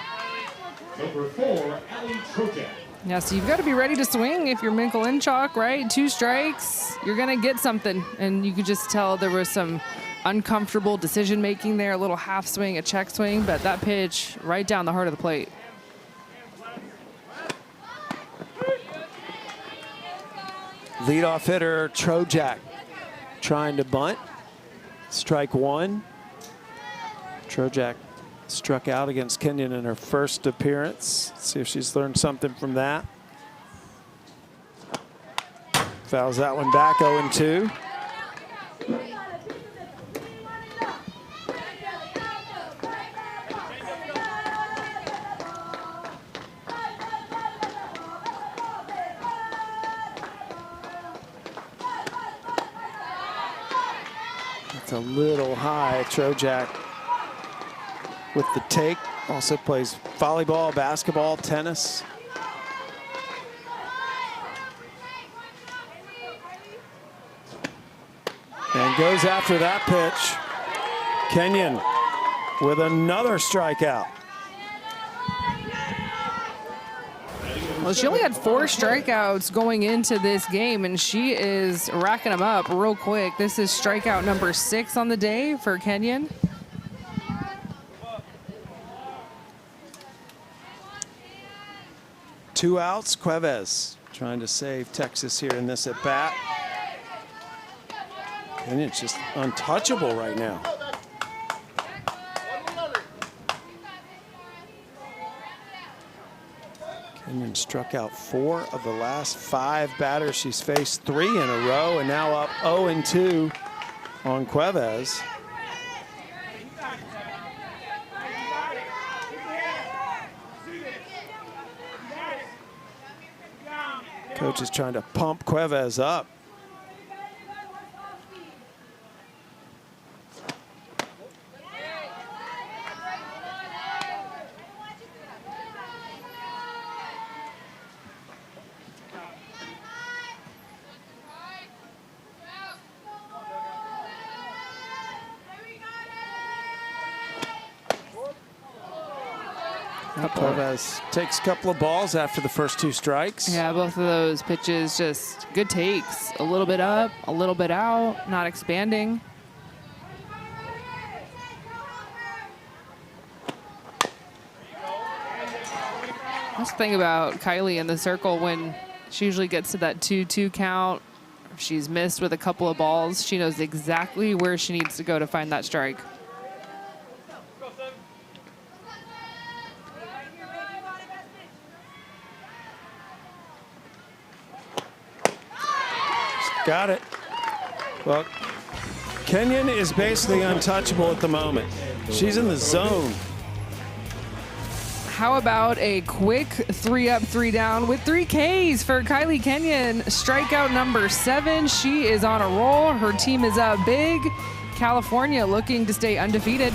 Number 4, Ali Trojak. Yeah, so you've got to be ready to swing if you're Mikulinchuk, right? 2 strikes, you're going to get something. And you could just tell there was some uncomfortable decision making there, a little half swing, a check swing, but that pitch right down the heart of the plate. Leadoff hitter Trojak trying to bunt. Strike one. Trojak struck out against Kenyon in her first appearance. Let's see if she's learned something from that. Fouls that one back, 0-2. It's a little high. Trojak with the take. Also plays volleyball, basketball, tennis. And goes after that pitch. Kenyon with another strikeout. Well, she only had 4 strikeouts going into this game, and she is racking them up real quick. This is strikeout number 6 on the day for Kenyon. Two outs. Cuevas trying to save Texas here in this at bat. Kenyon's just untouchable right now. Kenyon struck out 4 of the last 5 batters she's faced, 3 in a row, and now up 0-2 on Cuevas. Coach is trying to pump Cuevas up. Cuevas takes a couple of balls after the first 2 strikes. Yeah, both of those pitches just good takes. A little bit up, a little bit out, not expanding. That's the thing about Kylie in the circle, when she usually gets to that 2-2 count, if she's missed with a couple of balls, she knows exactly where she needs to go to find that strike. Got it. Well, Kenyon is basically untouchable at the moment. She's in the zone. How about a quick 3 up, 3 down with 3 Ks for Kylie Kenyon. Strikeout number 7. She is on a roll. Her team is up big. California looking to stay undefeated.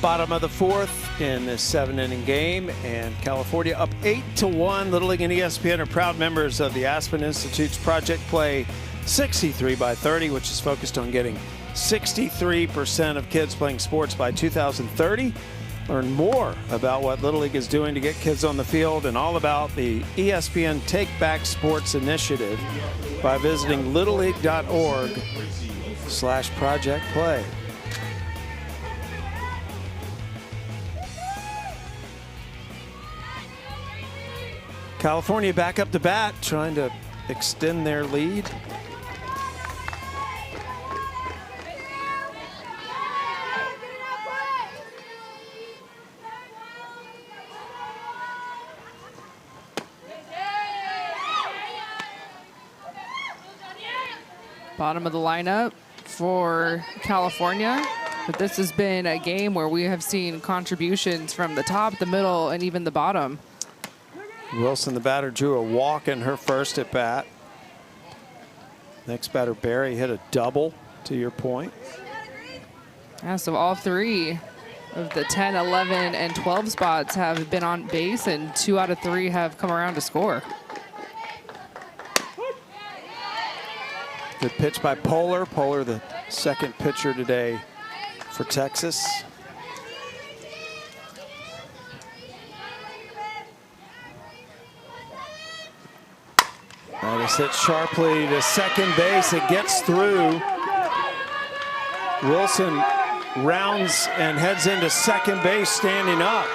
Bottom of the fourth in this 7-inning game, and California up 8-1. Little League and ESPN are proud members of the Aspen Institute's Project Play 63 by 30, which is focused on getting 63% of kids playing sports by 2030. Learn more about what Little League is doing to get kids on the field and all about the ESPN Take Back Sports Initiative by visiting littleleague.org/Project Play. California back up to bat, trying to extend their lead. Bottom of the lineup for California. But this has been a game where we have seen contributions from the top, the middle, and even the bottom. Wilson, the batter, drew a walk in her first at bat. Next batter, Barry, hit a double, to your point. Yeah, so all three of the 10, 11, and 12 spots have been on base, and 2 out of 3 have come around to score. Good pitch by Polar. Polar, the second pitcher today for Texas. That is hit sharply to second base. It gets through. Wilson rounds and heads into second base, standing up.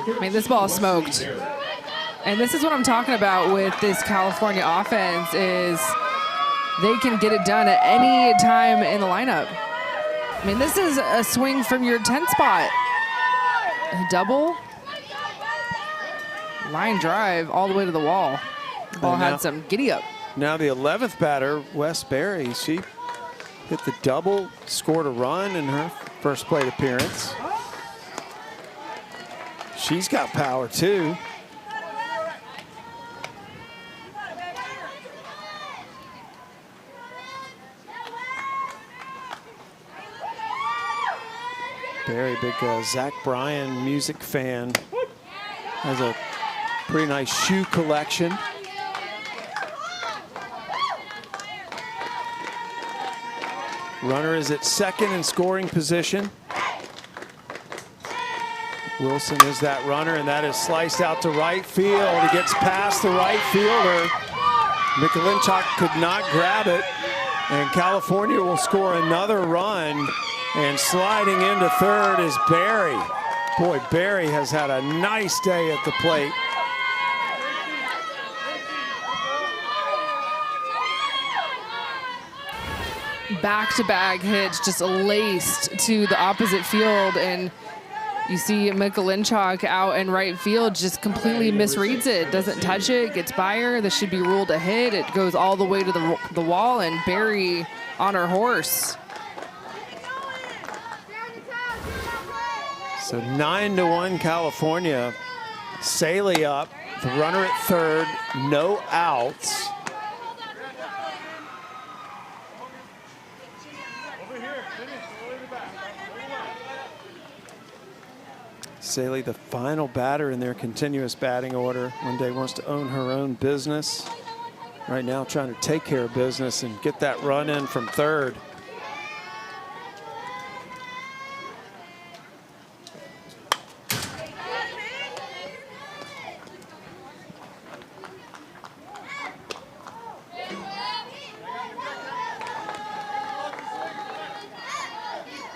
I mean, this ball is smoked. And this is what I'm talking about with this California offense is they can get it done at any time in the lineup. I mean, this is a swing from your 10 spot. A double. Line drive all the way to the wall. The ball had some giddy up. Now the 11th batter, Wes Berry, she hit the double, scored a run in her first plate appearance. She's got power too. Barry, big Zach Bryan music fan, has a pretty nice shoe collection. Runner is at second in scoring position. Wilson is that runner, and that is sliced out to right field. He gets past the right fielder. Mikulinchuk could not grab it, and California will score another run. And sliding into third is Barry. Boy, Barry has had a nice day at the plate. Back-to-back hits just laced to the opposite field, and you see Mikulinchuk out in right field just completely misreads it, doesn't touch it, gets by her. This should be ruled a hit. It goes all the way to the wall, and Barry on her horse. So 9-1 California. Saley up, the runner at third, no outs. Saley, the final batter in their continuous batting order. One day wants to own her own business. Right now trying to take care of business and get that run in from third.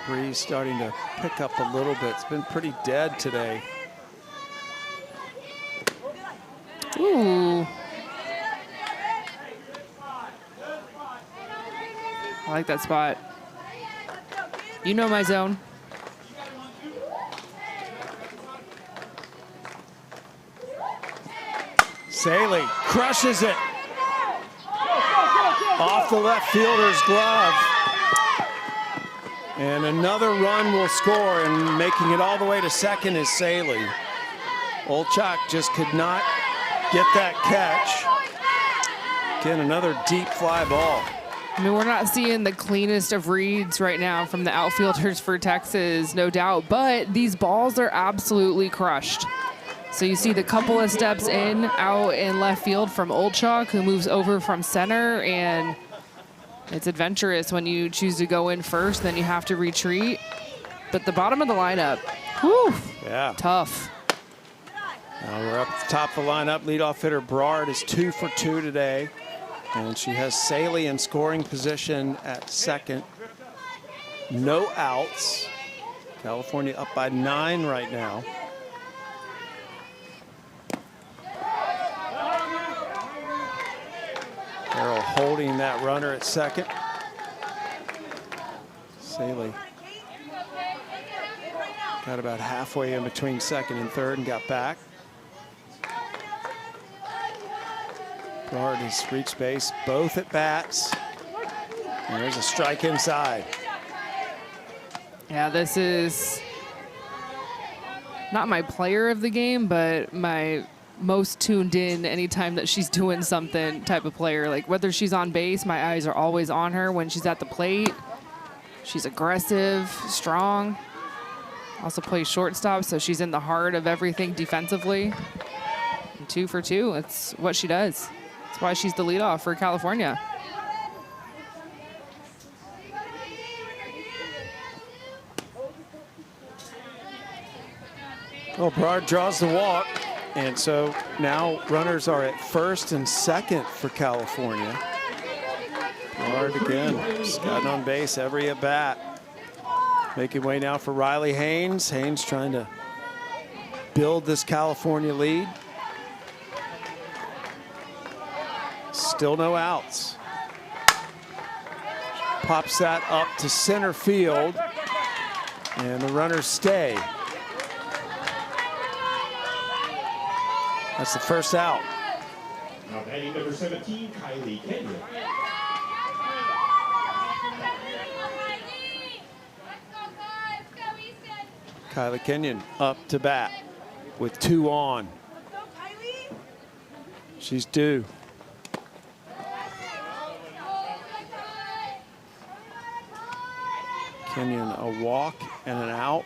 Breeze starting to pick up a little bit. It's been pretty dead today. Ooh. I like that spot. You know my zone. Saley crushes it. Off the left fielder's glove. And another run will score, and making it all the way to second is Saley. Olchak just could not get that catch. Again, another deep fly ball. I mean, we're not seeing the cleanest of reads right now from the outfielders for Texas, no doubt, but these balls are absolutely crushed. So you see the couple of steps out in left field from Oldchalk, who moves over from center, and it's adventurous when you choose to go in first, then you have to retreat. But the bottom of the lineup, whew, yeah, tough. Now we're up at the top of the lineup. Leadoff hitter Brard is 2 for 2 today. And she has Saley in scoring position at second. No outs. California up by 9 right now. Carroll holding that runner at second. Saley got about halfway in between second and third and got back. Brard has reached base both at bats. And there's a strike inside. Yeah, this is not my player of the game, but my most tuned in anytime that she's doing something type of player. Like whether she's on base, my eyes are always on her. When she's at the plate, she's aggressive, strong. Also plays shortstop, so she's in the heart of everything defensively. And 2 for 2, it's what she does. That's why she's the leadoff for California. Well, Brard draws the walk, and so now runners are at first and second for California. Brard again, just gotten on base every at bat. Making way now for Riley Haynes. Haynes trying to build this California lead. Still no outs. Pops that up to center field, and the runners stay. That's the first out. Now batting number 17, Kylie Kenyon. Kylie Kenyon up to bat with 2 on. She's due. Kenyon a walk and an out.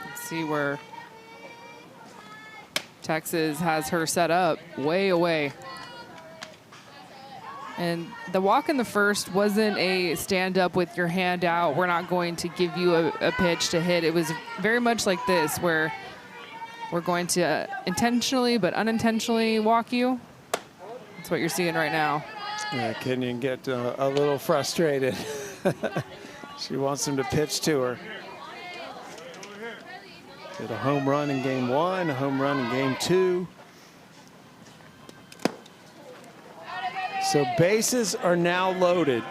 Let's see where Texas has her set up, way away. And the walk in the first wasn't a stand up with your hand out. We're not going to give you a pitch to hit. It was very much like this, where we're going to intentionally but unintentionally walk you. That's what you're seeing right now. Yeah, Kenyon get a little frustrated. She wants him to pitch to her. Did a home run in game 1, a home run in game 2. So bases are now loaded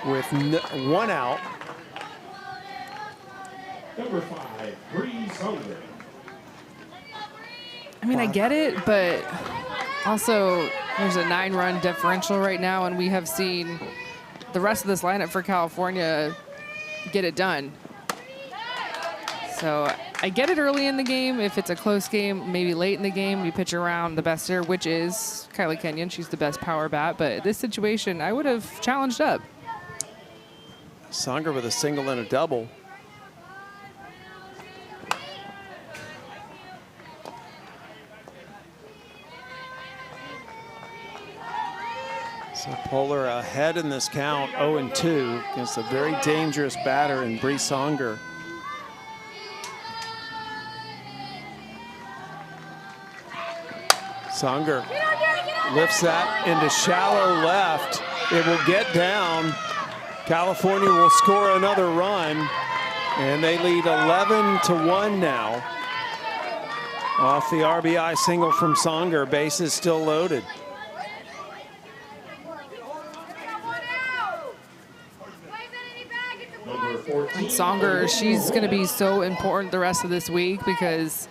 with 1 out. Number 5, Bree Sunger. I mean, I get it, but also there's a 9-run differential right now, and we have seen the rest of this lineup for California get it done. So I get it early in the game. If it's a close game, maybe late in the game, you pitch around the best hitter, which is Kylie Kenyon. She's the best power bat. But this situation, I would have challenged up. Songer with a single and a double. So Polar ahead in this count, 0-2 against a very dangerous batter in Bree Songer. Songer lifts that into shallow left. It will get down. California will score another run, and they lead 11-1 now. Off the RBI single from Songer, bases still loaded. And Songer, she's going to be so important the rest of this week because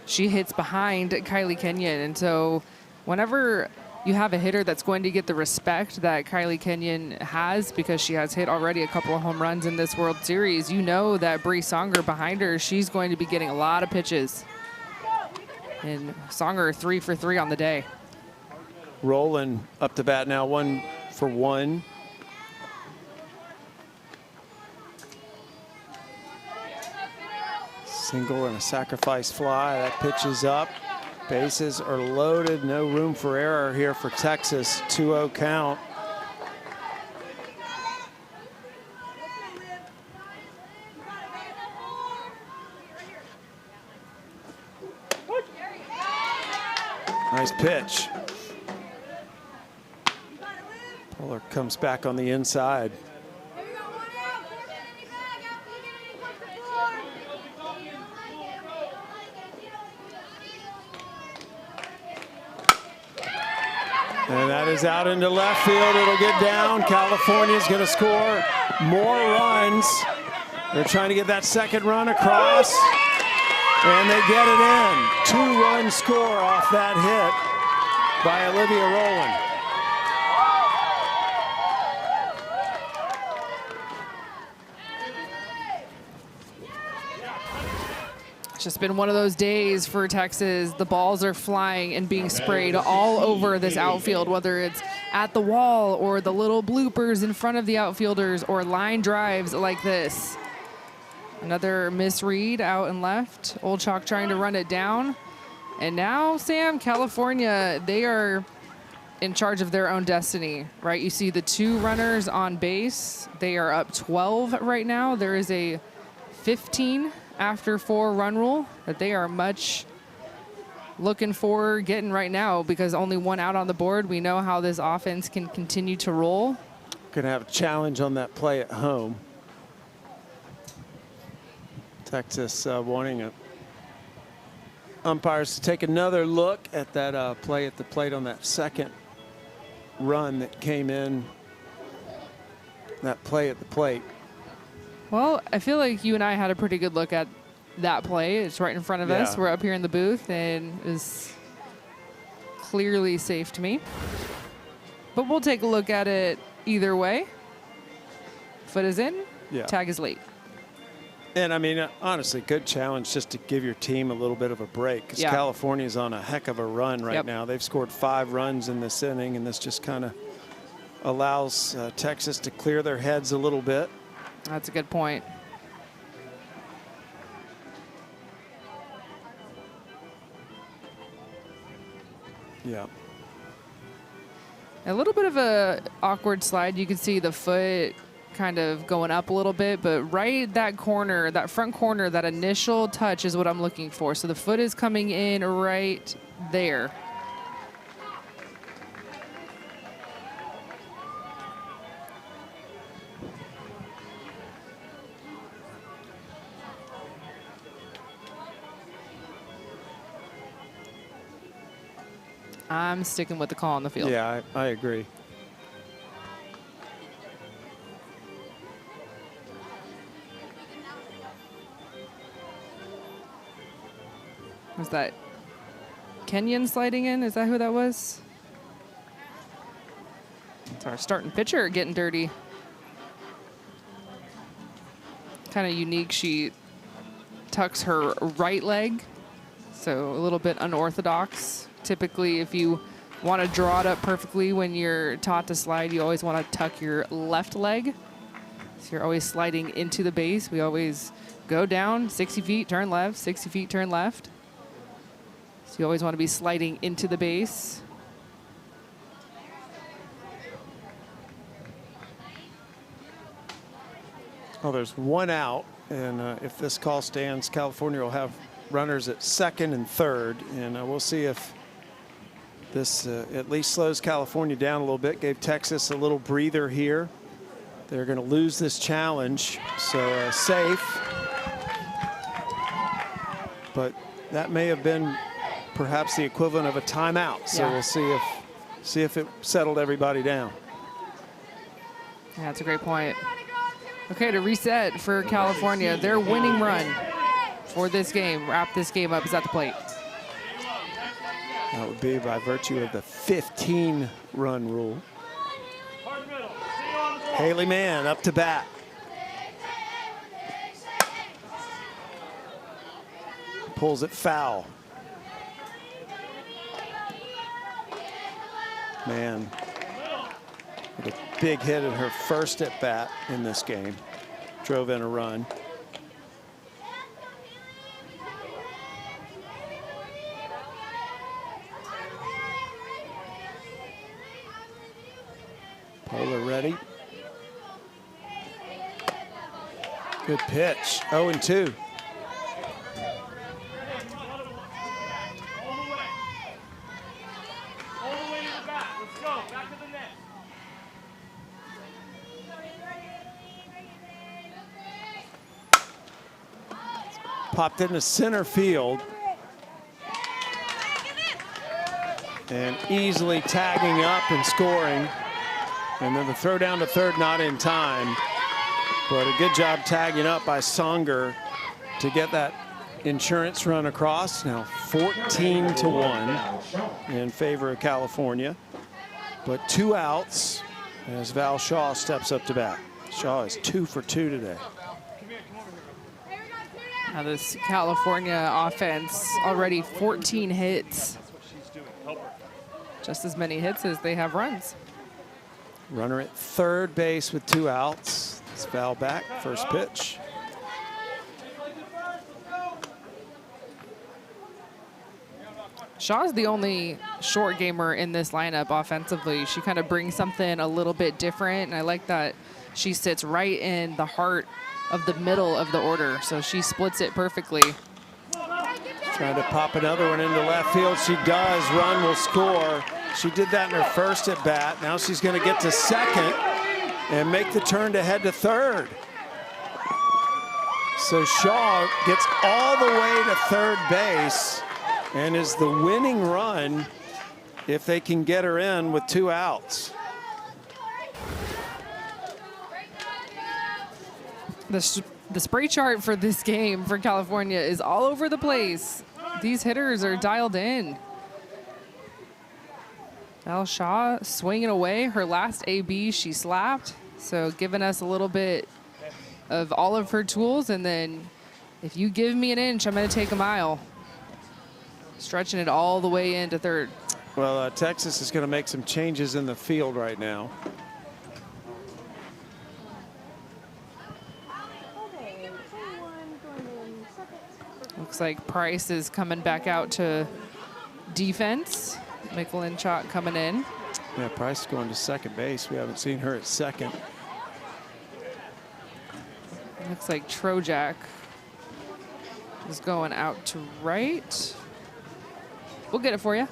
she hits behind Kylie Kenyon. And so whenever you have a hitter that's going to get the respect that Kylie Kenyon has because she has hit already a couple of home runs in this World Series, you know that Bree Songer behind her, she's going to be getting a lot of pitches. And Songer 3 for 3 on the day. Rowland up to bat now, 1 for 1. Single and a sacrifice fly. That pitch is up. Bases are loaded. No room for error here for Texas. 2-0 count. Nice pitch. Puller comes back on the inside. And that is out into left field. It'll get down. California's going to score more runs. They're trying to get that second run across. And they get it in. 2-run score off that hit by Olivia Rowland. It's just been one of those days for Texas. The balls are flying and being sprayed all over this outfield, whether it's at the wall or the little bloopers in front of the outfielders or line drives like this. Another misread out and left. Old Chalk trying to run it down. And now, Sam, California, they are in charge of their own destiny, right? You see the 2 runners on base. They are up 12 right now. There is a 15 after 4 run rule that they are much looking for getting right now because only 1 out on the board. We know how this offense can continue to roll. Gonna have a challenge on that play at home. Texas wanting umpires to take another look at that play at the plate on that second run that came in. That play at the plate. Well, I feel like you and I had a pretty good look at that play. It's right in front of us. We're up here in the booth and is clearly safe to me. But we'll take a look at it either way. Foot is in, tag is late. And I mean, honestly, good challenge just to give your team a little bit of a break because California's on a heck of a run right now. They've scored 5 runs in this inning, and this just kind of allows Texas to clear their heads a little bit. That's a good point. Yeah. A little bit of a awkward slide. You can see the foot kind of going up a little bit, but right that corner, that front corner, that initial touch is what I'm looking for. So the foot is coming in right there. I'm sticking with the call on the field. Yeah, I agree. Was that Kenyon sliding in? Is that who that was? It's our starting pitcher getting dirty. Kind of unique. She tucks her right leg, so a little bit unorthodox. Typically, if you want to draw it up perfectly when you're taught to slide, you always want to tuck your left leg. So you're always sliding into the base. We always go down 60 feet, turn left, 60 feet, turn left. So you always want to be sliding into the base. Well, there's 1 out, and if this call stands, California will have runners at second and third, and we'll see if this at least slows California down a little bit, gave Texas a little breather here. They're going to lose this challenge, so safe. But that may have been perhaps the equivalent of a timeout, so we'll see if it settled everybody down. Yeah, that's a great point. Okay, to reset for California, their winning run for this game, wrap this game up, is at the plate. That would be by virtue of the 15-run rule. Haley Mann up to bat. Pulls it foul. Mann with a big hit at her first at bat in this game. Drove in a run. Palo ready. Good pitch. 0-2. Popped into center field. And easily tagging up and scoring. And then the throw down to third, not in time. But a good job tagging up by Songer to get that insurance run across. Now 14-1 in favor of California. But 2 outs as Val Shaw steps up to bat. Shaw is 2 for 2 today. Now this California offense already 14 hits. Just as many hits as they have runs. Runner at third base with 2 outs. It's Val back, first pitch. Shaw's the only short gamer in this lineup offensively. She kind of brings something a little bit different, and I like that she sits right in the heart of the middle of the order, so she splits it perfectly. Trying to pop another one into left field. She does. Run will score. She did that in her first at bat. Now she's going to get to second and make the turn to head to third. So Shaw gets all the way to third base and is the winning run if they can get her in with 2 outs. The spray chart for this game for California is all over the place. These hitters are dialed in. Val Shaw swinging away. Her last AB she slapped, so giving us a little bit of all of her tools, and then if you give me an inch, I'm going to take a mile. Stretching it all the way into third. Well, Texas is going to make some changes in the field right now. Looks like Price is coming back out to defense. McLinchot coming in. Yeah, Price is going to second base. We haven't seen her at second. Looks like Trojak is going out to right. We'll get it for you.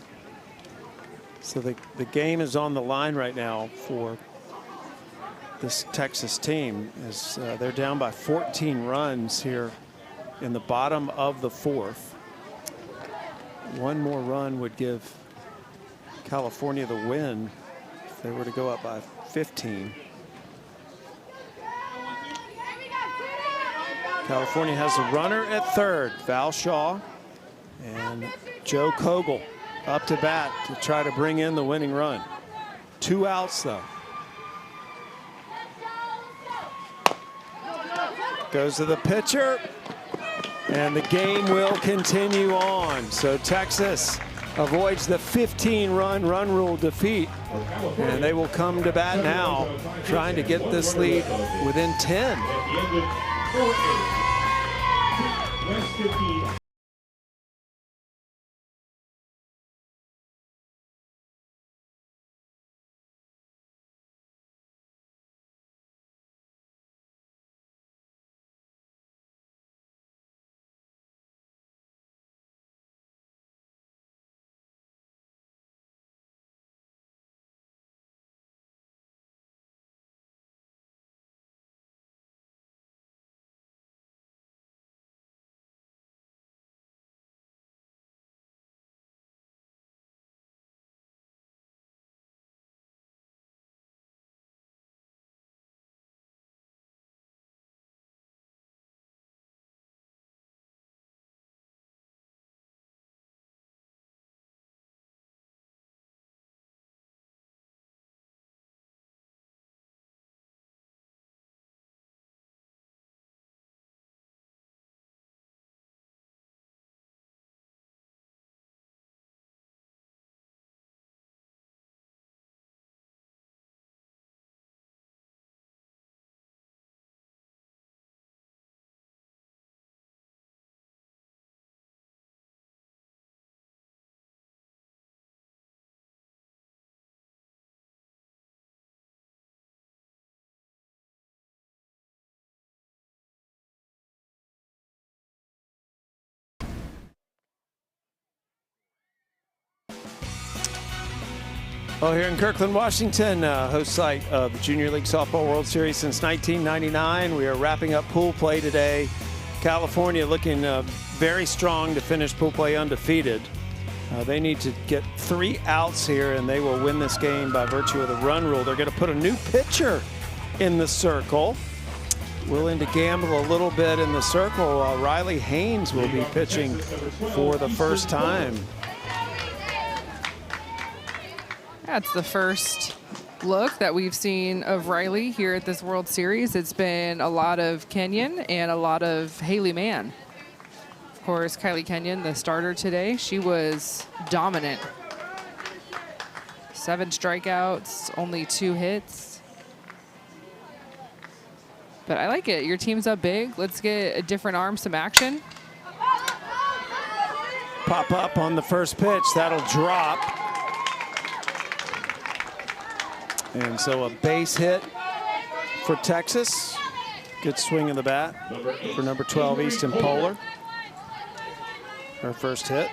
So the game is on the line right now for this Texas team as they're down by 14 runs here in the bottom of the 4th. One more run would give California the win if they were to go up by 15. California has a runner at third, Val Shaw, and Joe Kogel up to bat to try to bring in the winning run. 2 outs though. Goes to the pitcher, and the game will continue on. So Texas avoids the 15-run run rule defeat, and they will come to bat now, trying to get this lead within 10. West 15. Well, here in Kirkland, Washington, host site of the Junior League Softball World Series since 1999. We are wrapping up pool play today. California looking very strong to finish pool play undefeated. They need to get 3 outs here, and they will win this game by virtue of the run rule. They're going to put a new pitcher in the circle. Willing to gamble a little bit in the circle. Riley Haynes will be pitching for the first time. That's the first look that we've seen of Riley here at this World Series. It's been a lot of Kenyon and a lot of Haley Mann. Of course, Kylie Kenyon, the starter today, she was dominant. 7 strikeouts, only 2 hits. But I like it. Your team's up big. Let's get a different arm, some action. Pop up on the first pitch. That'll drop. And so a base hit for Texas. Good swing of the bat for number 12, Easton Polar. Her first hit.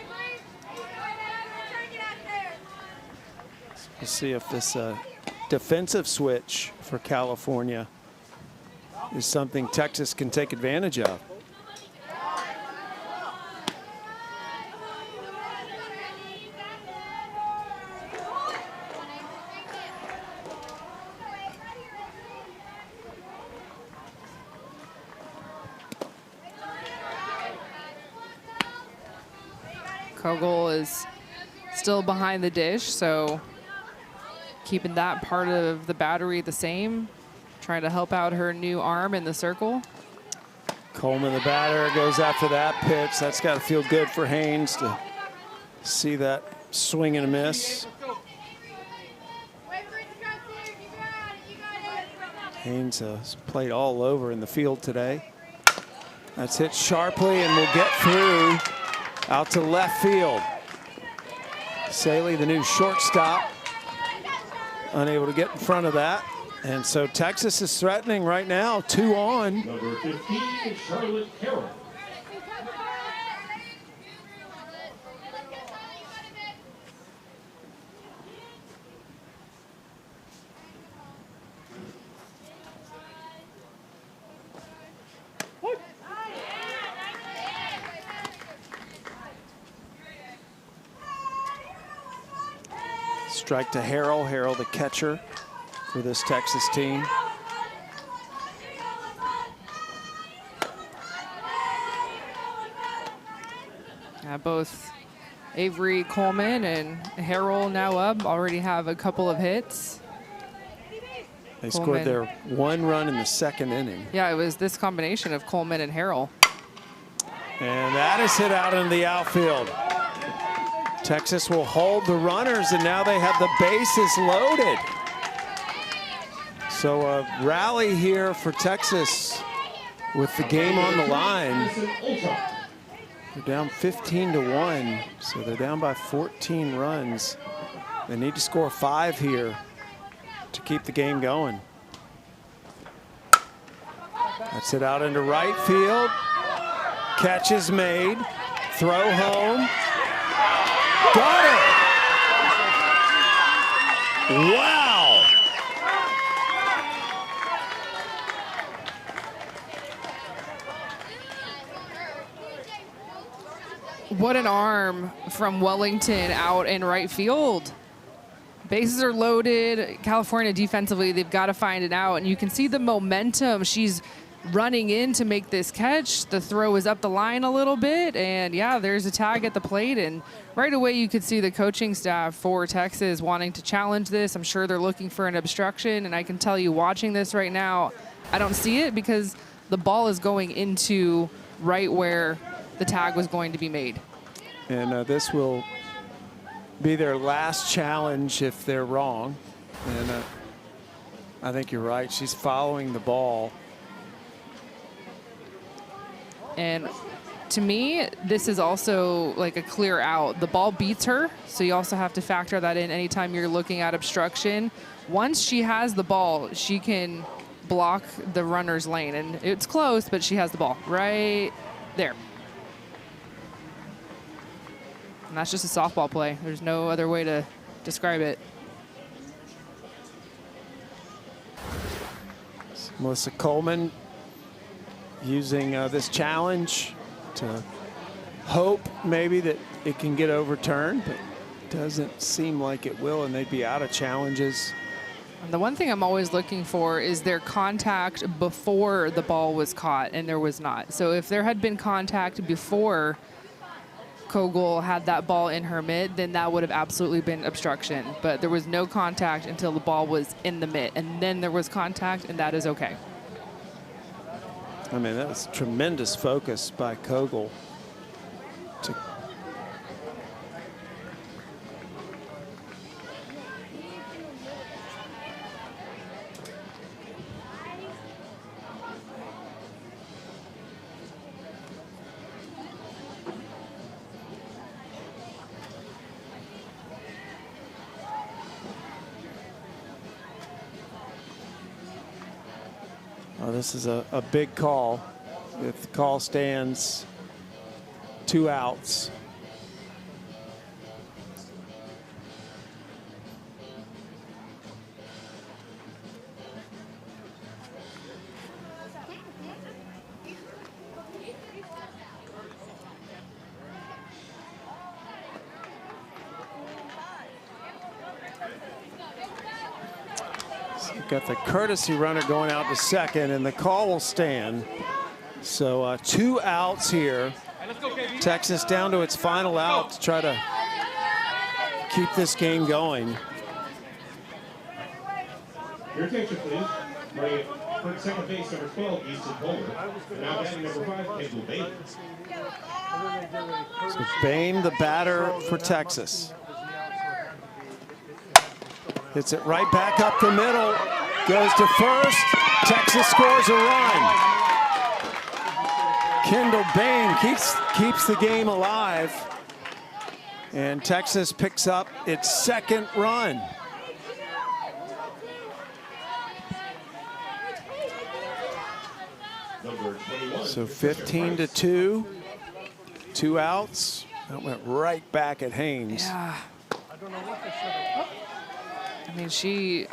We'll see if this defensive switch for California is something Texas can take advantage of. Kogel is still behind the dish, so keeping that part of the battery the same. Trying to help out her new arm in the circle. Coleman, the batter, goes after that pitch. That's got to feel good for Haynes to see that swing and a miss. Haynes has played all over in the field today. That's hit sharply and will get through out to left field. Saley, the new shortstop, unable to get in front of that. And so Texas is threatening right now, 2 on. Number 15, Charlotte Carroll. Strike to Harrell. Harrell, the catcher for this Texas team. Both Avery Coleman and Harrell now up, already have a couple of hits. They Coleman scored their 1 run in the 2nd inning. Yeah, it was this combination of Coleman and Harrell. And that is hit out into the outfield. Texas will hold the runners, and now they have the bases loaded. So a rally here for Texas with the game on the line. They're down 15-1, so they're down by 14 runs. They need to score 5 here to keep the game going. That's it out into right field. Catch is made. Throw home. Got it! Wow! What an arm from Wellington out in right field. Bases are loaded. California defensively, they've got to find it out. And you can see the momentum. She's running in to make this catch. The throw is up the line a little bit. And yeah, there's a tag at the plate. And right away, you could see the coaching staff for Texas wanting to challenge this. I'm sure they're looking for an obstruction. And I can tell you, watching this right now, I don't see it because the ball is going into right where the tag was going to be made. And this will be their last challenge if they're wrong. And I think you're right. She's following the ball. And to me, this is also like a clear out. The ball beats her, so you also have to factor that in anytime you're looking at obstruction. Once she has the ball, she can block the runner's lane. And it's close, but she has the ball right there. And that's just a softball play. There's no other way to describe it. Melissa Coleman using this challenge to hope maybe that it can get overturned, but doesn't seem like it will, and they'd be out of challenges. The one thing I'm always looking for is their contact before the ball was caught, and there was not. So if there had been contact before Kogel had that ball in her mitt, then that would have absolutely been obstruction. But there was no contact until the ball was in the mitt, and then there was contact, and that is okay. I mean, that was tremendous focus by Kogel to this is a big call. If the call stands, 2 outs. Got the courtesy runner going out to second, and the call will stand. So 2 outs here. Texas down to its final out to try to keep this game going. Your attention, please. Running for second base, number 12, Easton Bowler. And now batting number 5, Kendall Bain. So Bain, the batter for Texas. Hits it right back up the middle. Goes to first. Texas scores a run. Kendall Bain keeps the game alive. And Texas picks up its 2nd run. So 15-2. 2 outs. That went right back at Haynes. Yeah. I mean, she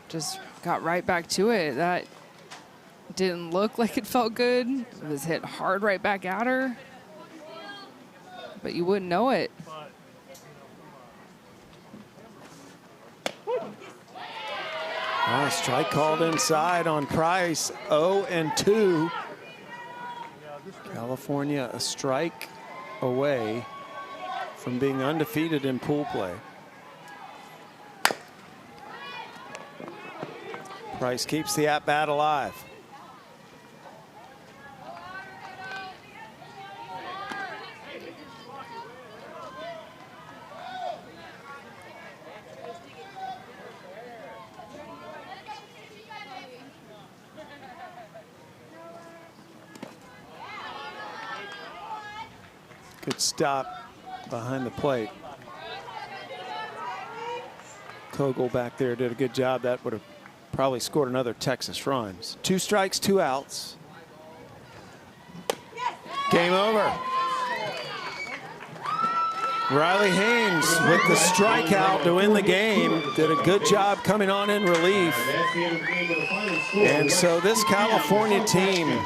just got right back to it. That didn't look like it felt good. It was hit hard right back at her, but you wouldn't know it. Oh, strike called inside on Price. 0-2. California a strike away from being undefeated in pool play. Price keeps the at-bat alive. Good stop behind the plate. Kogel back there did a good job. That would have probably scored another Texas run. 2 strikes, 2 outs. Game over. Riley Haynes with the strikeout to win the game. Did a good job coming on in relief. And so this California team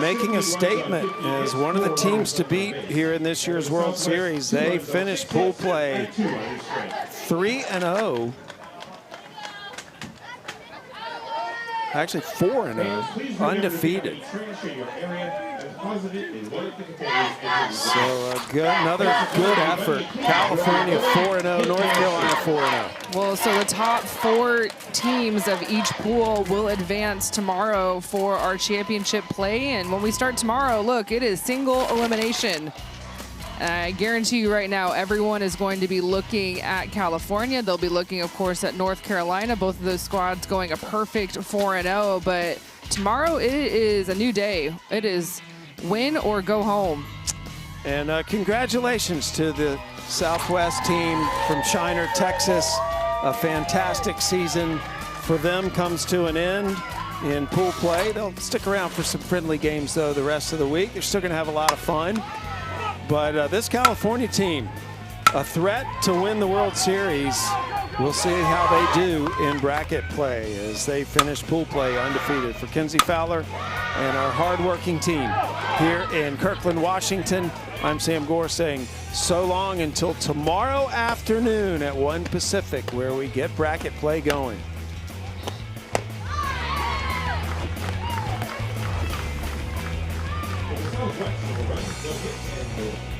making a statement as one of the teams to beat here in this year's World Series. They finished pool play 3-0. Actually 4-0, undefeated. So another good effort. California 4-0, North Carolina 4-0. Well, so the top 4 teams of each pool will advance tomorrow for our championship play. And when we start tomorrow, look, it is single elimination. I guarantee you right now, everyone is going to be looking at California. They'll be looking, of course, at North Carolina. Both of those squads going a perfect 4-0. But tomorrow, it is a new day. It is win or go home. And congratulations to the Southwest team from Shiner, Texas. A fantastic season for them comes to an end in pool play. They'll stick around for some friendly games, though, the rest of the week. They're still going to have a lot of fun. But this California team, a threat to win the World Series. We'll see how they do in bracket play as they finish pool play undefeated. For Kenzie Fowler and our hardworking team here in Kirkland, Washington, I'm Sam Gore saying so long until tomorrow afternoon at 1 Pacific, where we get bracket play going. Southwest will run, they'll hit and